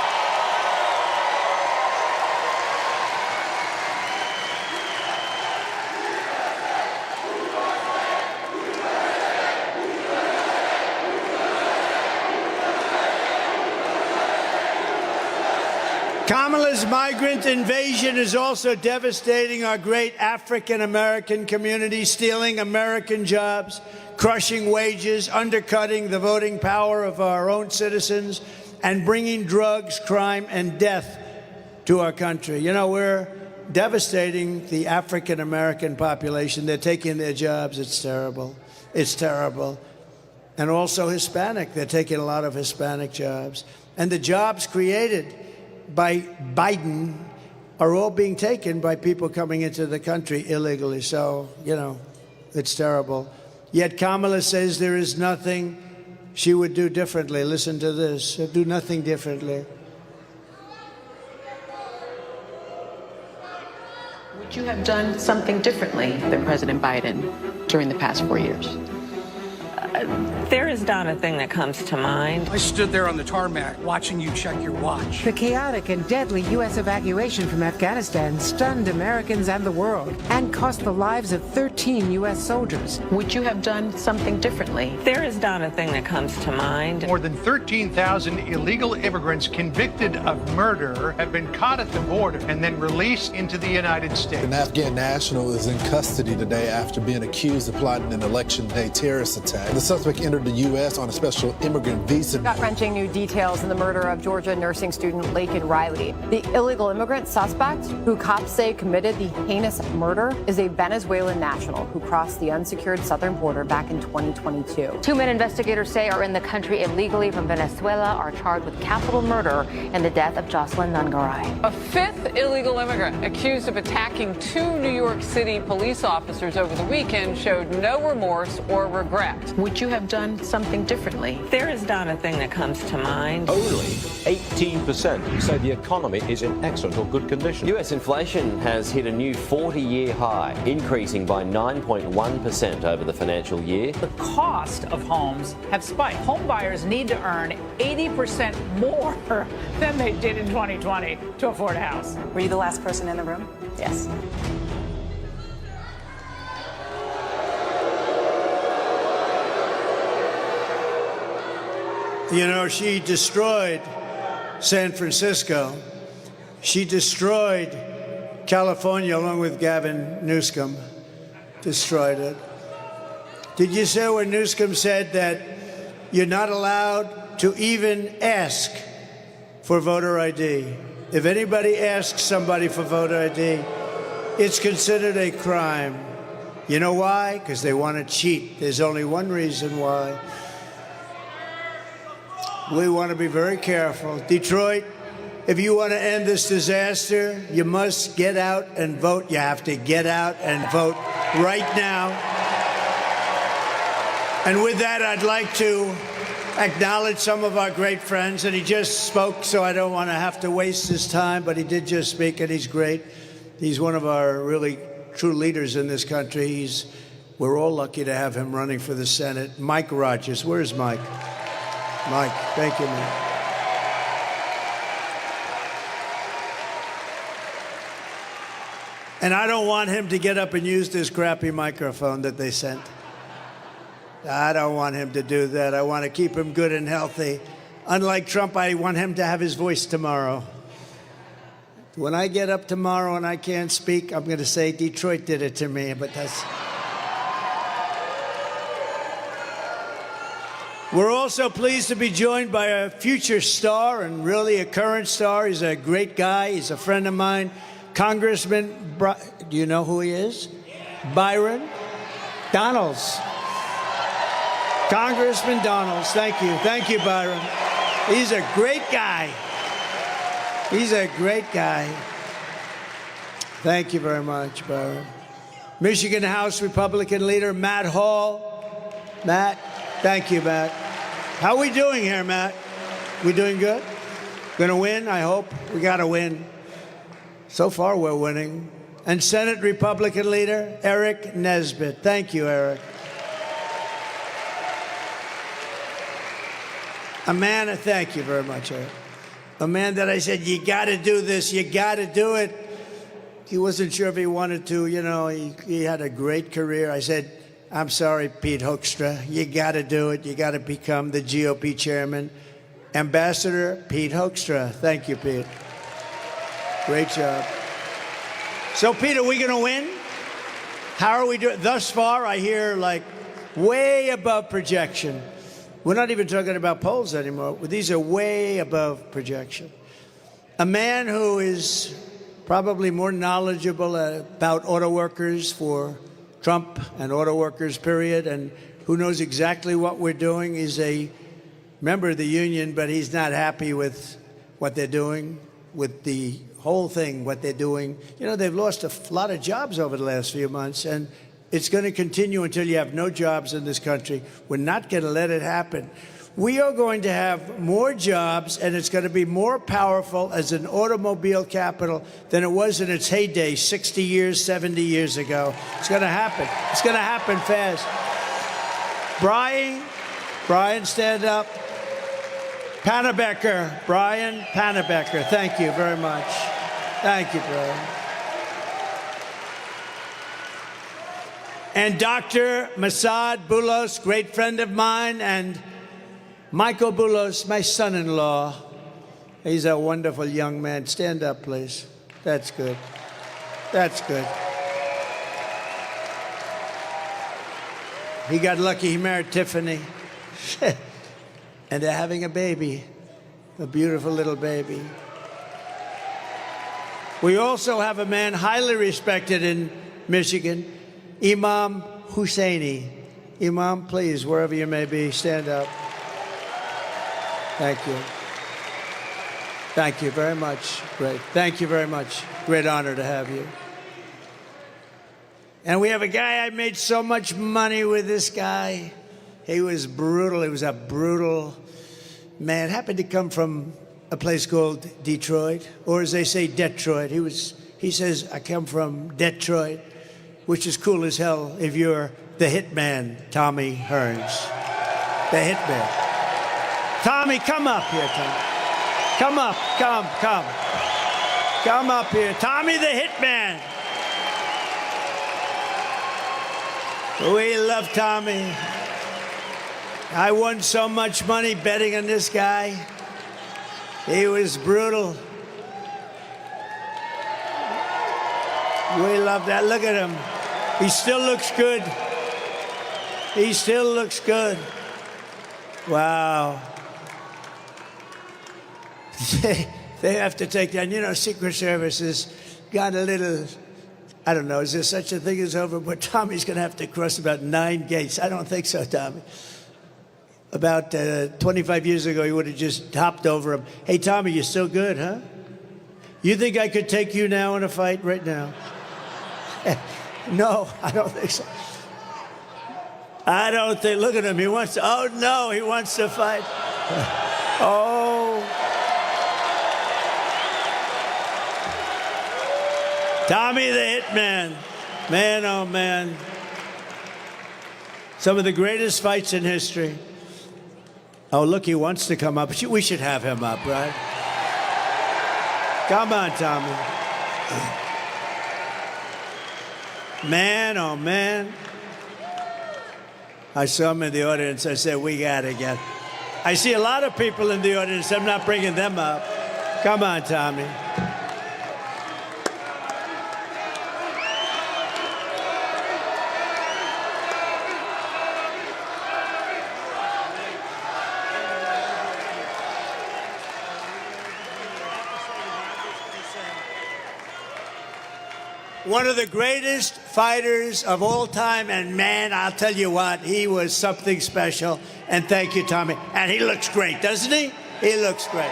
Kamala's migrant invasion is also devastating our great African-American community, stealing American jobs, crushing wages, undercutting the voting power of our own citizens, and bringing drugs, crime, and death to our country. You know, we're devastating the African-American population. They're taking their jobs. It's terrible. It's terrible. And also Hispanic. They're taking a lot of Hispanic jobs. And the jobs created by Biden are all being taken by people coming into the country illegally. So, you know, it's terrible. Yet Kamala says there is nothing she would do differently. Listen to this. She'll do nothing differently. Would you have done something differently than President Biden during the past 4 years? There is not a thing that comes to mind. I stood there on the tarmac watching you check your watch. The chaotic and deadly U.S. evacuation from Afghanistan stunned Americans and the world and cost the lives of 13 U.S. soldiers. Would you have done something differently? There is not a thing that comes to mind. More than 13,000 illegal immigrants convicted of murder have been caught at the border and then released into the United States. An Afghan national is in custody today after being accused of plotting an election day terrorist attack. The suspect entered the U.S. on a special immigrant visa. Gut-wrenching new details in the murder of Georgia nursing student Laken Riley. The illegal immigrant suspect, who cops say committed the heinous murder, is a Venezuelan national who crossed the unsecured southern border back in 2022. Two men investigators say are in the country illegally from Venezuela are charged with capital murder and the death of Jocelyn Nungaray. A fifth illegal immigrant accused of attacking two New York City police officers over the weekend showed no remorse or regret. Would you have done something differently? There is not a thing that comes to mind. Only 18% say the economy is in excellent or good condition. U.S. inflation has hit a new 40-year high, increasing by 9.1% over the financial year. The cost of homes have spiked. Home buyers need to earn 80% more than they did in 2020 to afford a house. Were you the last person in the room? Yes. You know, she destroyed San Francisco. She destroyed California along with Gavin Newsom. Destroyed it. Did you say when Newsom said that you're not allowed to even ask for voter ID? If anybody asks somebody for voter ID, it's considered a crime. You know why? Because they want to cheat. There's only one reason why. We want to be very careful. Detroit, if you want to end this disaster, you must get out and vote. You have to get out and vote right now. And with that, I'd like to acknowledge some of our great friends. And he just spoke, so I don't want to have to waste his time, but he did just speak, and he's great. He's one of our really true leaders in this country. We're all lucky to have him running for the Senate. Mike Rogers. Where's Mike? Mike, thank you, man. And I don't want him to get up and use this crappy microphone that they sent. I don't want him to do that. I want to keep him good and healthy. Unlike Trump, I want him to have his voice tomorrow. When I get up tomorrow and I can't speak, I'm going to say Detroit did it to me, but that's... We're also pleased to be joined by a future star and really a current star. He's a great guy. He's a friend of mine. Congressman, do you know who he is? Byron Donalds. Congressman Donalds, thank you. Thank you, Byron. He's a great guy. He's a great guy. Thank you very much, Byron. Michigan House Republican leader Matt Hall. Matt. Thank you, Matt. How are we doing here, Matt? We doing good? Gonna win, I hope. We gotta win. So far, we're winning. and Senate Republican leader Eric Nesbitt. Thank you, Eric. Thank you very much, Eric. A man that I said, you got to do this, you got to do it. He wasn't sure if he wanted to, he had a great career. I said, I'm sorry, Pete Hoekstra, you got to do it. You got to become the GOP chairman. Ambassador Pete Hoekstra. Thank you, Pete. Great job. So, Pete, are we going to win? How are we doing? Thus far, I hear way above projection. We're not even talking about polls anymore. These are way above projection. A man who is probably more knowledgeable about auto workers for Trump and auto workers, period, and who knows exactly what we're doing. Is a member of the union, but he's not happy with what they're doing, with the whole thing, what they're doing. They've lost a lot of jobs over the last few months, and it's going to continue until you have no jobs in this country. We're not going to let it happen. We are going to have more jobs, and it's going to be more powerful as an automobile capital than it was in its heyday 60 years, 70 years ago. It's going to happen. It's going to happen fast. Brian, stand up. Brian Panebecker, thank you very much. Thank you, Brian. And Dr. Masad Boulos, great friend of mine, and Michael Boulos, my son-in-law. He's a wonderful young man. Stand up, please. That's good. That's good. He got lucky. He married Tiffany. And they're having a baby, a beautiful little baby. We also have a man highly respected in Michigan, Imam Husseini. Imam, please, wherever you may be, stand up. Thank you. Thank you very much. Great. Thank you very much. Great honor to have you. And we have a guy, I made so much money with this guy. He was brutal. He was a brutal man. Happened to come from a place called Detroit, or as they say, Detroit. He says, I come from Detroit, which is cool as hell if you're the hitman, Tommy Hearns. The hitman. Tommy, come up here, Tommy. Come up, come. Come up here. Tommy the hitman. We love Tommy. I won so much money betting on this guy. He was brutal. We love that. Look at him. He still looks good. He still looks good. Wow. They have to take that. Secret Service has got a little, I don't know, is there such a thing as over? But Tommy's going to have to cross about 9 gates. I don't think so, Tommy. About 25 years ago, he would have just hopped over him. Hey, Tommy, you're still good, huh? You think I could take you now in a fight right now? No, I don't think so. I don't think, look at him, he wants to, oh no, he wants to fight. Oh. Tommy the Hitman. Man, oh man. Some of the greatest fights in history. Oh, look, he wants to come up. We should have him up, right? Come on, Tommy. Man, oh man. I saw him in the audience. I said, we got to get. I see a lot of people in the audience. I'm not bringing them up. Come on, Tommy. One of the greatest fighters of all time, and man, I'll tell you what, he was something special. And thank you, Tommy. And he looks great, doesn't he? He looks great.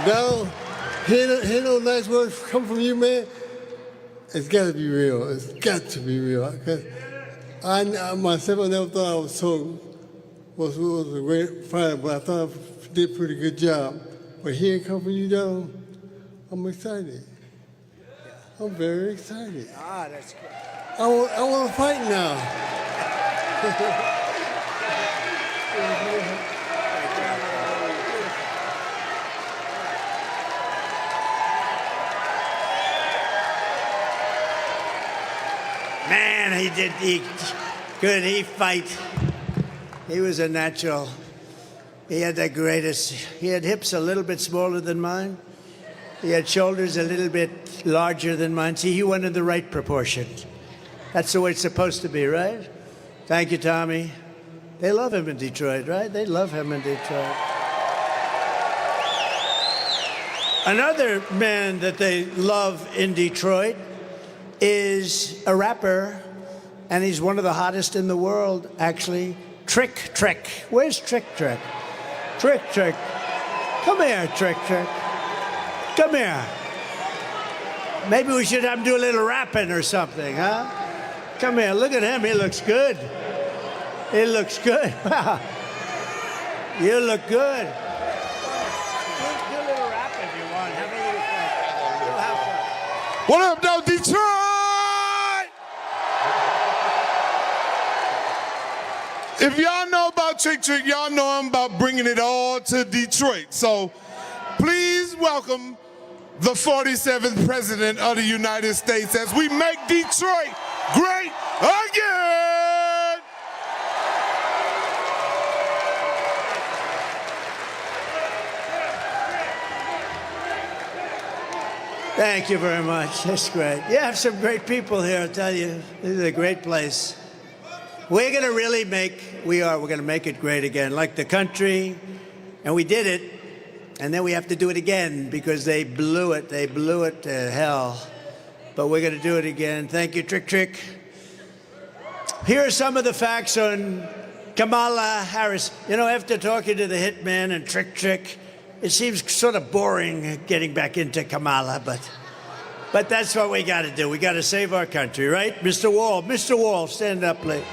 No, hear those nice words come from you, man. It's got to be real. It's got to be real. Because I myself, I never thought I was a great fighter, but I thought I did a pretty good job. But hearing it come from you, though, I'm excited. I'm very excited. Ah, that's good. I want to fight now. Man, he fight. He was a natural. He had the greatest. He had hips a little bit smaller than mine. He had shoulders a little bit larger than mine. See, he went in the right proportion. That's the way it's supposed to be, right? Thank you, Tommy. They love him in Detroit, right? They love him in Detroit. Another man that they love in Detroit is a rapper, and he's one of the hottest in the world, actually. Trick Trick. Where's Trick Trick? Trick Trick. Come here, Trick Trick. Come here. Maybe we should have him do a little rapping or something, huh? Come here. Look at him. He looks good. He looks good. You look good. Do a little rap if you want. Have a little fun. You'll have fun. What up, though, Detroit? If y'all know about Trick Trick, y'all know I'm about bringing it all to Detroit. So please welcome the 47th President of the United States as we make Detroit great again. Thank you very much. That's great. You have some great people here, I tell you. This is a great place. We're going to really we're going to make it great again, like the country. And we did it, and then we have to do it again because they blew it. They blew it to hell. But we're going to do it again. Thank you, Trick Trick. Here are some of the facts on Kamala Harris. You know, after talking to the hitman and Trick Trick, it seems sort of boring getting back into Kamala, but that's what we got to do. We got to save our country, right? Mr. Wall, Mr. Wall, stand up, please.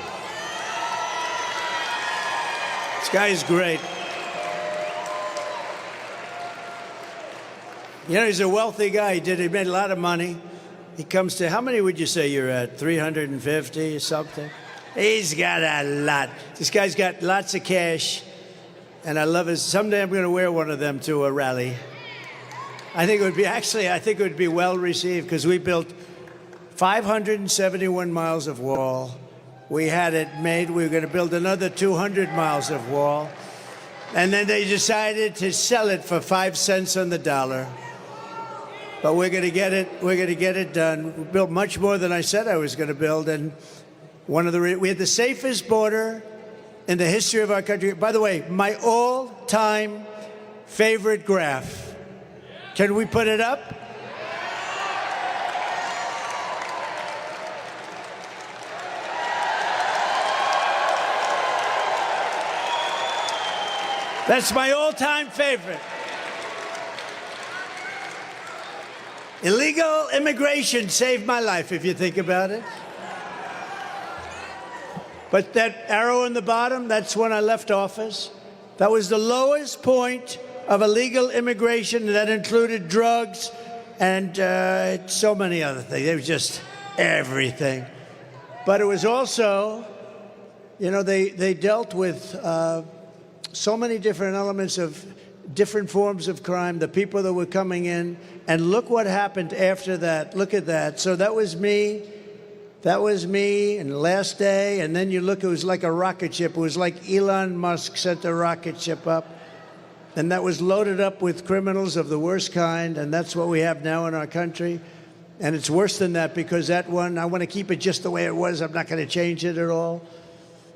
This guy is great. You know, he's a wealthy guy. He made a lot of money. He comes to, how many would you say you're at? 350 or something? He's got a lot. This guy's got lots of cash. And I love his, someday I'm going to wear one of them to a rally. I think it would be well received because we built 571 miles of wall. We had it made. We were going to build another 200 miles of wall. And then they decided to sell it for 5 cents on the dollar. But we're going to get it. We're going to get it done. We built much more than I said I was going to build. And we had the safest border in the history of our country. By the way, my all-time favorite graph. Can we put it up? That's my all-time favorite. Illegal immigration saved my life, if you think about it. But that arrow in the bottom, that's when I left office. That was the lowest point of illegal immigration. That included drugs and so many other things. It was just everything. But it was also, you know, they dealt with so many different elements of different forms of crime, the people that were coming in. And look what happened after that. Look at that. So that was me. That was me, and the last day, and then you look, it was like a rocket ship. It was like Elon Musk sent a rocket ship up, and that was loaded up with criminals of the worst kind, and that's what we have now in our country. And it's worse than that because that one, I want to keep it just the way it was. I'm not going to change it at all.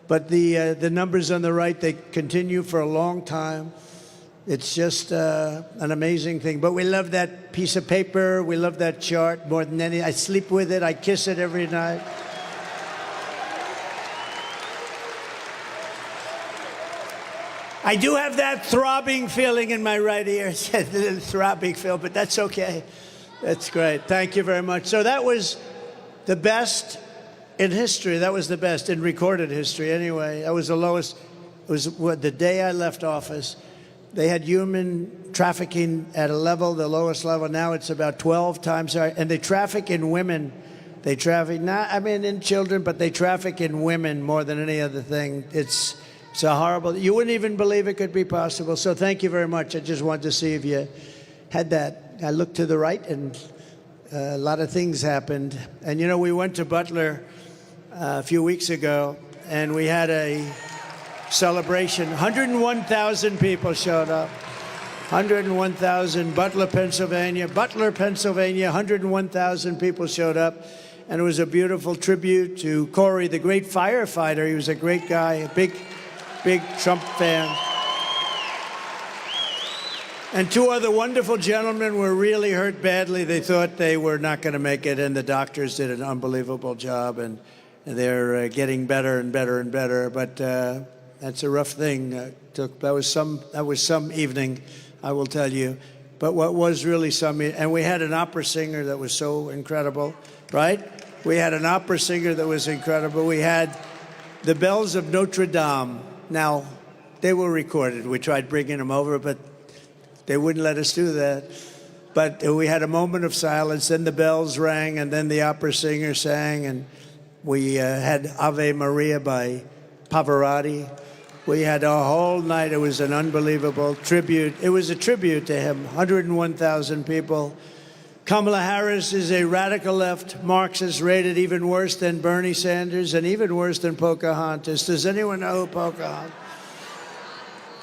But the numbers on the right, they continue for a long time. It's just an amazing thing. But we love that piece of paper. We love that chart more than any. I sleep with it. I kiss it every night. I do have that throbbing feeling in my right ear. It's a little throbbing feel, but that's okay. That's great. Thank you very much. So that was the best in history. That was the best in recorded history anyway. That was the lowest. It was the day I left office. They had human trafficking at a level, the lowest level. Now it's about 12 times higher. And they traffic in women. They traffic, in children, but they traffic in women more than any other thing. It's a horrible, you wouldn't even believe it could be possible. So thank you very much. I just wanted to see if you had that. I looked to the right, and a lot of things happened. And, we went to Butler a few weeks ago, and we had a celebration. 101,000 people showed up. 101,000, Butler, Pennsylvania, 101,000 people showed up. And it was a beautiful tribute to Corey, the great firefighter. He was a great guy, a big Trump fan. And two other wonderful gentlemen were really hurt badly. They thought they were not going to make it, and the doctors did an unbelievable job, and they're getting better and better and better. But that's a rough thing. That was some evening, I will tell you. But what was really something, and we had an opera singer that was so incredible, right? We had an opera singer that was incredible. We had the bells of Notre Dame. Now, they were recorded. We tried bringing them over, but they wouldn't let us do that. But we had a moment of silence, then the bells rang, and then the opera singer sang, and we had Ave Maria by Pavarotti. We had a whole night. It was an unbelievable tribute. It was a tribute to him. 101,000 people. Kamala Harris is a radical left Marxist, rated even worse than Bernie Sanders and even worse than Pocahontas. Does anyone know who Pocahontas?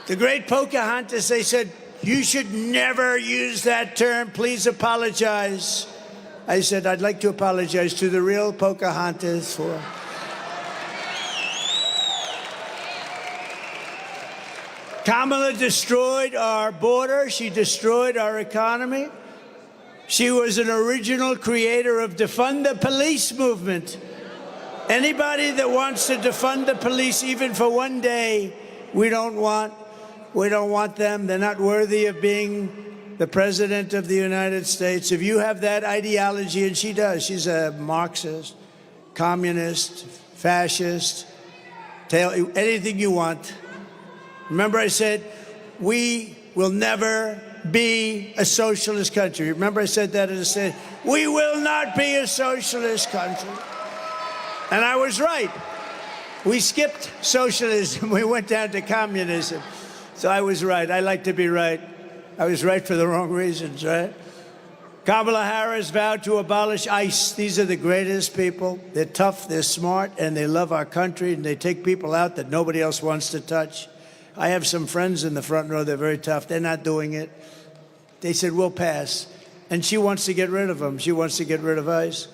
The great Pocahontas, they said, you should never use that term. Please apologize. I said, I'd like to apologize to the real Pocahontas for... Kamala destroyed our border. She destroyed our economy. She was an original creator of defund the police movement. Anybody that wants to defund the police, even for one day, we don't want them. They're not worthy of being the president of the United States. If you have that ideology, and she does, she's a Marxist, communist, fascist, anything you want. Remember I said, we will never be a socialist country. Remember I said that as I said, we will not be a socialist country. And I was right. We skipped socialism. We went down to communism. So I was right. I like to be right. I was right for the wrong reasons, right? Kamala Harris vowed to abolish ICE. These are the greatest people. They're tough, they're smart, and they love our country, and they take people out that nobody else wants to touch. I have some friends in the front row. They're very tough. They're not doing it. They said, we'll pass. And she wants to get rid of them. She wants to get rid of ICE.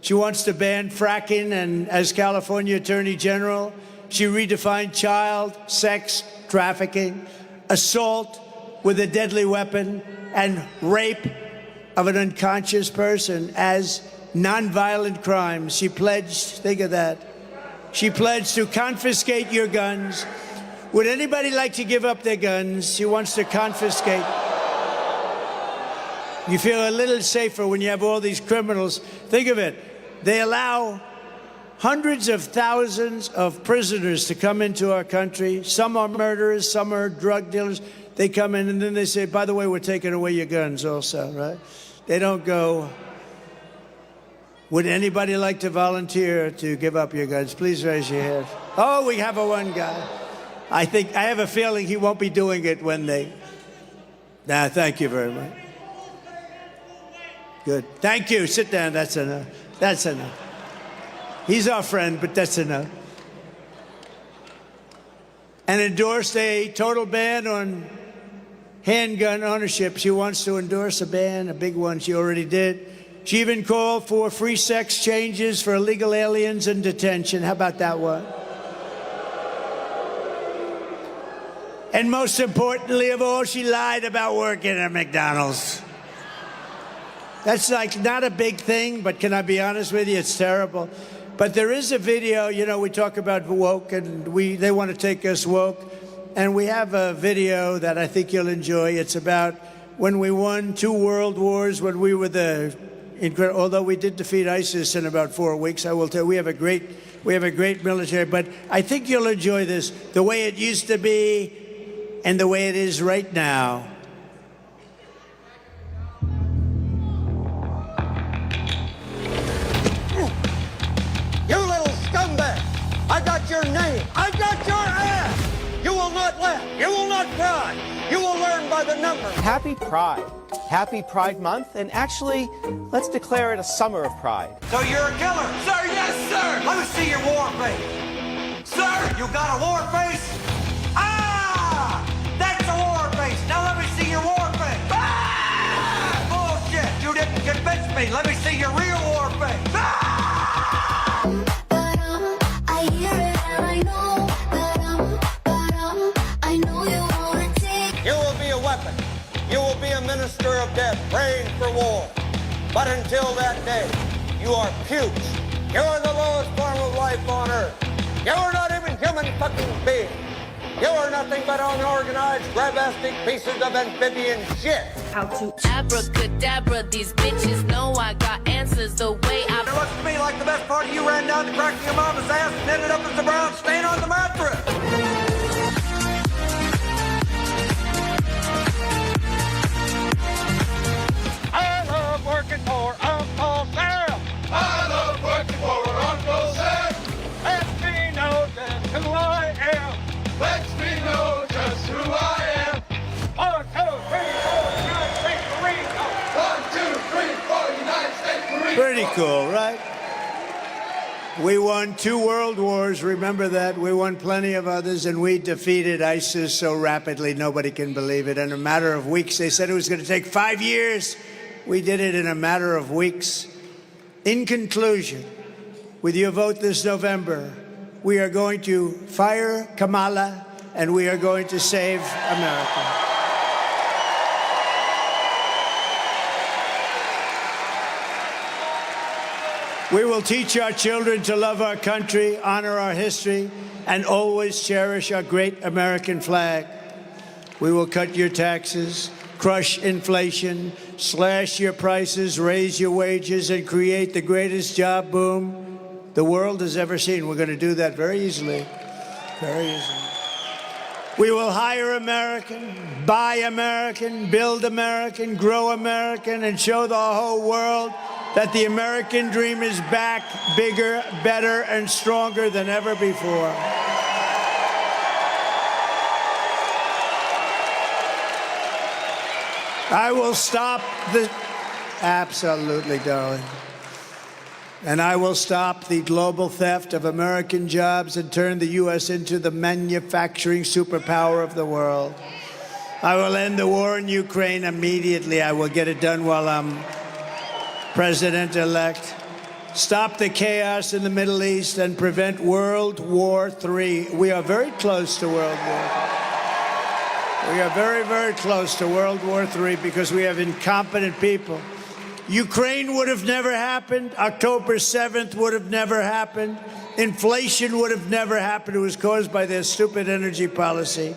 She wants to ban fracking. And as California Attorney General, she redefined child sex trafficking, assault with a deadly weapon, and rape of an unconscious person as nonviolent crimes. She pledged, think of that, she pledged to confiscate your guns. Would anybody like to give up their guns? She wants to confiscate. You feel a little safer when you have all these criminals. Think of it. They allow hundreds of thousands of prisoners to come into our country. Some are murderers, some are drug dealers. They come in and then they say, by the way, we're taking away your guns also, right? They don't go, would anybody like to volunteer to give up your guns? Please raise your hand. Oh, we have one guy. I have a feeling he won't be doing it when they... Nah, thank you very much. Good. Thank you. Sit down. That's enough. That's enough. He's our friend, but that's enough. And endorsed a total ban on handgun ownership. She wants to endorse a ban, a big one. She already did. She even called for free sex changes for illegal aliens in detention. How about that one? And most importantly of all, she lied about working at McDonald's. That's like not a big thing, but can I be honest with you? It's terrible. But there is a video, we talk about woke, and they want to take us woke. And we have a video that I think you'll enjoy. It's about when we won 2 world wars, when we were although we did defeat ISIS in about 4 weeks, I will tell you, we have a great military. But I think you'll enjoy this. The way it used to be and the way it is right now. You little scumbag! I got your name! I got your ass! You will not laugh! You will not cry! You will learn by the numbers! Happy Pride. Happy Pride Month, and actually, let's declare it a summer of pride. So you're a killer? Sir, yes, sir! Let me see your war face! Sir, you got a war face? Ah! That's a war face! Now let me see your war face! Ah! Bullshit! You didn't convince me! Let me see your real war face! Ah! I hear it and I know I know you wanna take. You will be a weapon. You will be a minister of death, praying for war. But until that day, you are pukes. You are the lowest form of life on earth. You are not even human fucking beings. You are nothing but unorganized, grabastic pieces of amphibian shit. How to abracadabra, these bitches know I got answers the way I. It looks to me like the best part of you ran down the crack of your mama's ass and ended up as a brown stain on the mattress. I love working for Uncle Sam. I love working for Uncle Sam. Let me know just who I am. Let me know just who I am. 1, 2, 3, 4, United States Marine Corps. 1, 2, 3, 4, United States Marine Corps. Pretty cool, right? We won 2 world wars, remember that? We won plenty of others, and we defeated ISIS so rapidly nobody can believe it. In a matter of weeks, they said it was going to take 5 years. We did it in a matter of weeks. In conclusion, with your vote this November, we are going to fire Kamala, and we are going to save America. We will teach our children to love our country, honor our history, and always cherish our great American flag. We will cut your taxes, crush inflation, slash your prices, raise your wages, and create the greatest job boom the world has ever seen. We're going to do that very easily, very easily. We will hire American, buy American, build American, grow American, and show the whole world that the American dream is back, bigger, better, and stronger than ever before. I will stop the... Absolutely, darling. And I will stop the global theft of American jobs and turn the U.S. into the manufacturing superpower of the world. I will end the war in Ukraine immediately. I will get it done while I'm President-elect. Stop the chaos in the Middle East and prevent World War III. We are very close to World War III. We are very, very close to World War III because we have incompetent people. Ukraine would have never happened. October 7th would have never happened. Inflation would have never happened. It was caused by their stupid energy policy.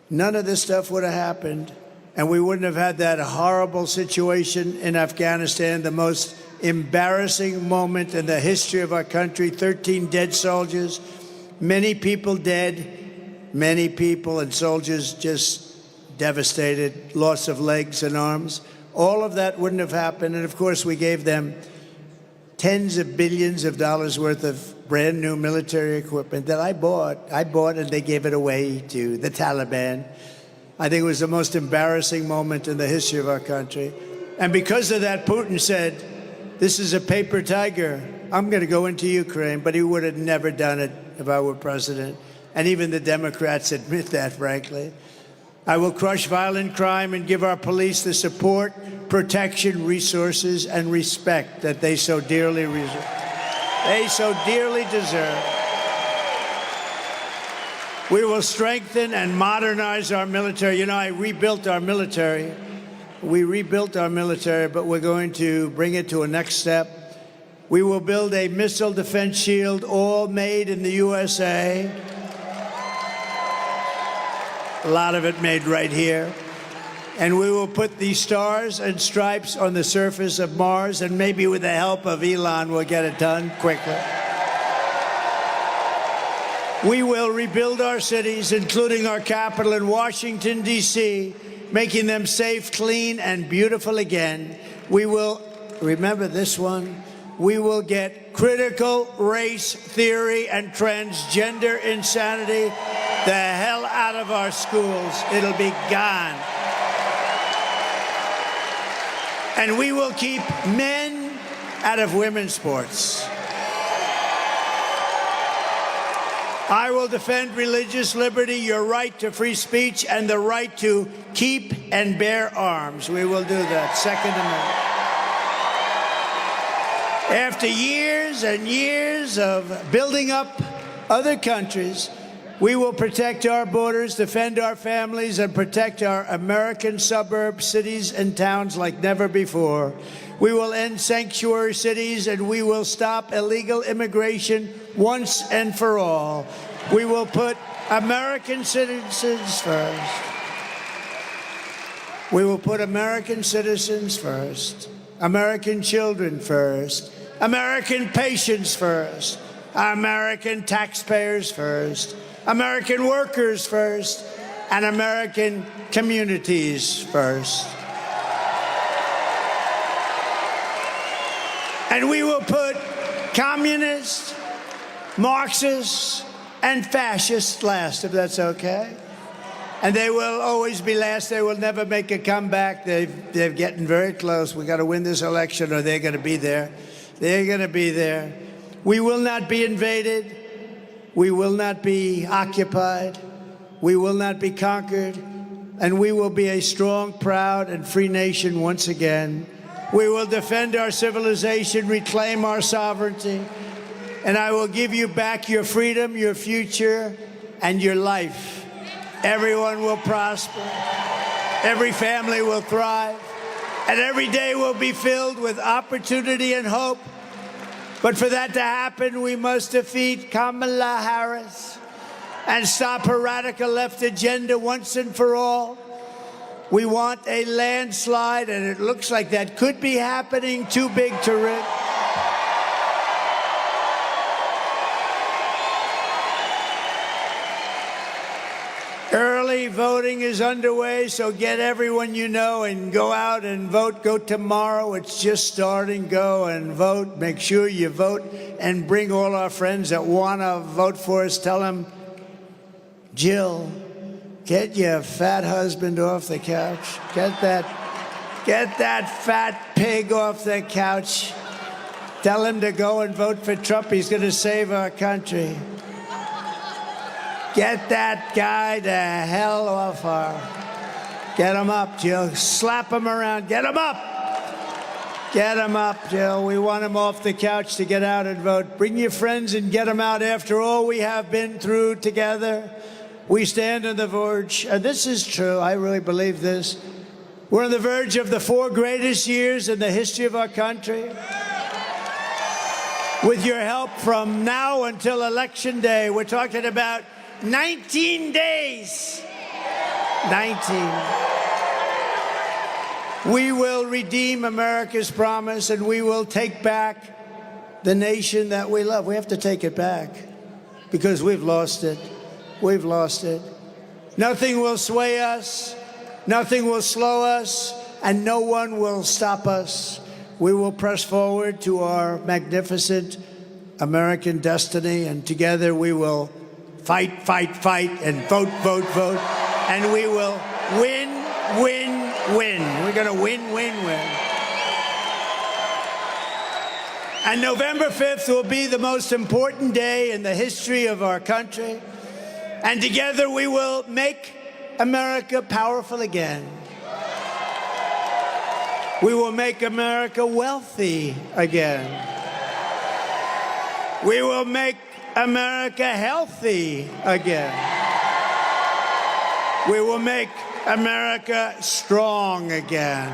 None of this stuff would have happened. And we wouldn't have had that horrible situation in Afghanistan, the most embarrassing moment in the history of our country. 13 dead soldiers, many people dead, many people and soldiers just devastated, loss of legs and arms. All of that wouldn't have happened. And of course, we gave them tens of billions of dollars worth of brand new military equipment that I bought, and they gave it away to the Taliban. I think it was the most embarrassing moment in the history of our country. And because of that, Putin said, this is a paper tiger. I'm going to go into Ukraine. But he would have never done it if I were president. And even the Democrats admit that, frankly. I will crush violent crime and give our police the support, protection, resources, and respect that they so dearly deserve. We will strengthen and modernize our military. You know, I rebuilt our military. We rebuilt our military, but we're going to bring it to a next step. We will build a missile defense shield, all made in the USA. A lot of it made right here. And we will put the stars and stripes on the surface of Mars, and maybe with the help of Elon, we'll get it done quickly. We will rebuild our cities, including our capital in Washington, D.C., making them safe, clean, and beautiful again. We will, remember this one, we will get critical race theory and transgender insanity the hell out of our schools. It'll be gone. And we will keep men out of women's sports. I will defend religious liberty, your right to free speech, and the right to keep and bear arms. We will do that. Second Amendment. After years and years of building up other countries, we will protect our borders, defend our families, and protect our American suburbs, cities, and towns like never before. We will end sanctuary cities, and we will stop illegal immigration once and for all. We will put American citizens first. We will put American citizens first, American children first, American patients first, American taxpayers first, American workers first, and American communities first. And we will put communists, Marxists, and fascists last, if that's okay. And they will always be last. They will never make a comeback. They're getting very close. We got to win this election, or they're going to be there. They're going to be there. We will not be invaded. We will not be occupied. We will not be conquered. And we will be a strong, proud, and free nation once again. We will defend our civilization, reclaim our sovereignty, and I will give you back your freedom, your future, and your life. Everyone will prosper. Every family will thrive. And every day will be filled with opportunity and hope. But for that to happen, we must defeat Kamala Harris and stop her radical left agenda once and for all. We want a landslide, and it looks like that could be happening. Too big to risk. Early voting is underway, so get everyone you know and go out and vote. Go tomorrow. It's just starting. Go and vote. Make sure you vote and bring all our friends that want to vote for us. Tell them, Jill, get your fat husband off the couch. Get that fat pig off the couch. Tell him to go and vote for Trump. He's going to save our country. Get that guy the hell off her. Get him up, Jill. Slap him around. Get him up. Get him up, Jill. We want him off the couch to get out and vote. Bring your friends and get him out. After all we have been through together, we stand on the verge, and this is true, I really believe this. We're on the verge of the 4 greatest years in the history of our country. With your help from now until Election Day, we're talking about 19 days. 19. We will redeem America's promise, and we will take back the nation that we love. We have to take it back because we've lost it. We've lost it. Nothing will sway us. Nothing will slow us, and no one will stop us. We will press forward to our magnificent American destiny, and together we will fight, fight, fight, and vote, vote, vote, and we will win, win, win. We're going to win, win, win. And November 5th will be the most important day in the history of our country, and together we will make America powerful again. We will make America wealthy again. We will make America healthy again. We will make America strong again.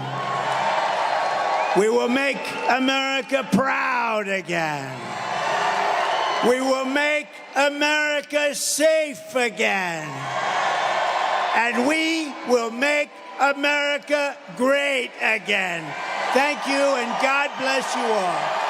We will make America proud again. We will make America safe again. And we will make America great again. Thank you, and God bless you all.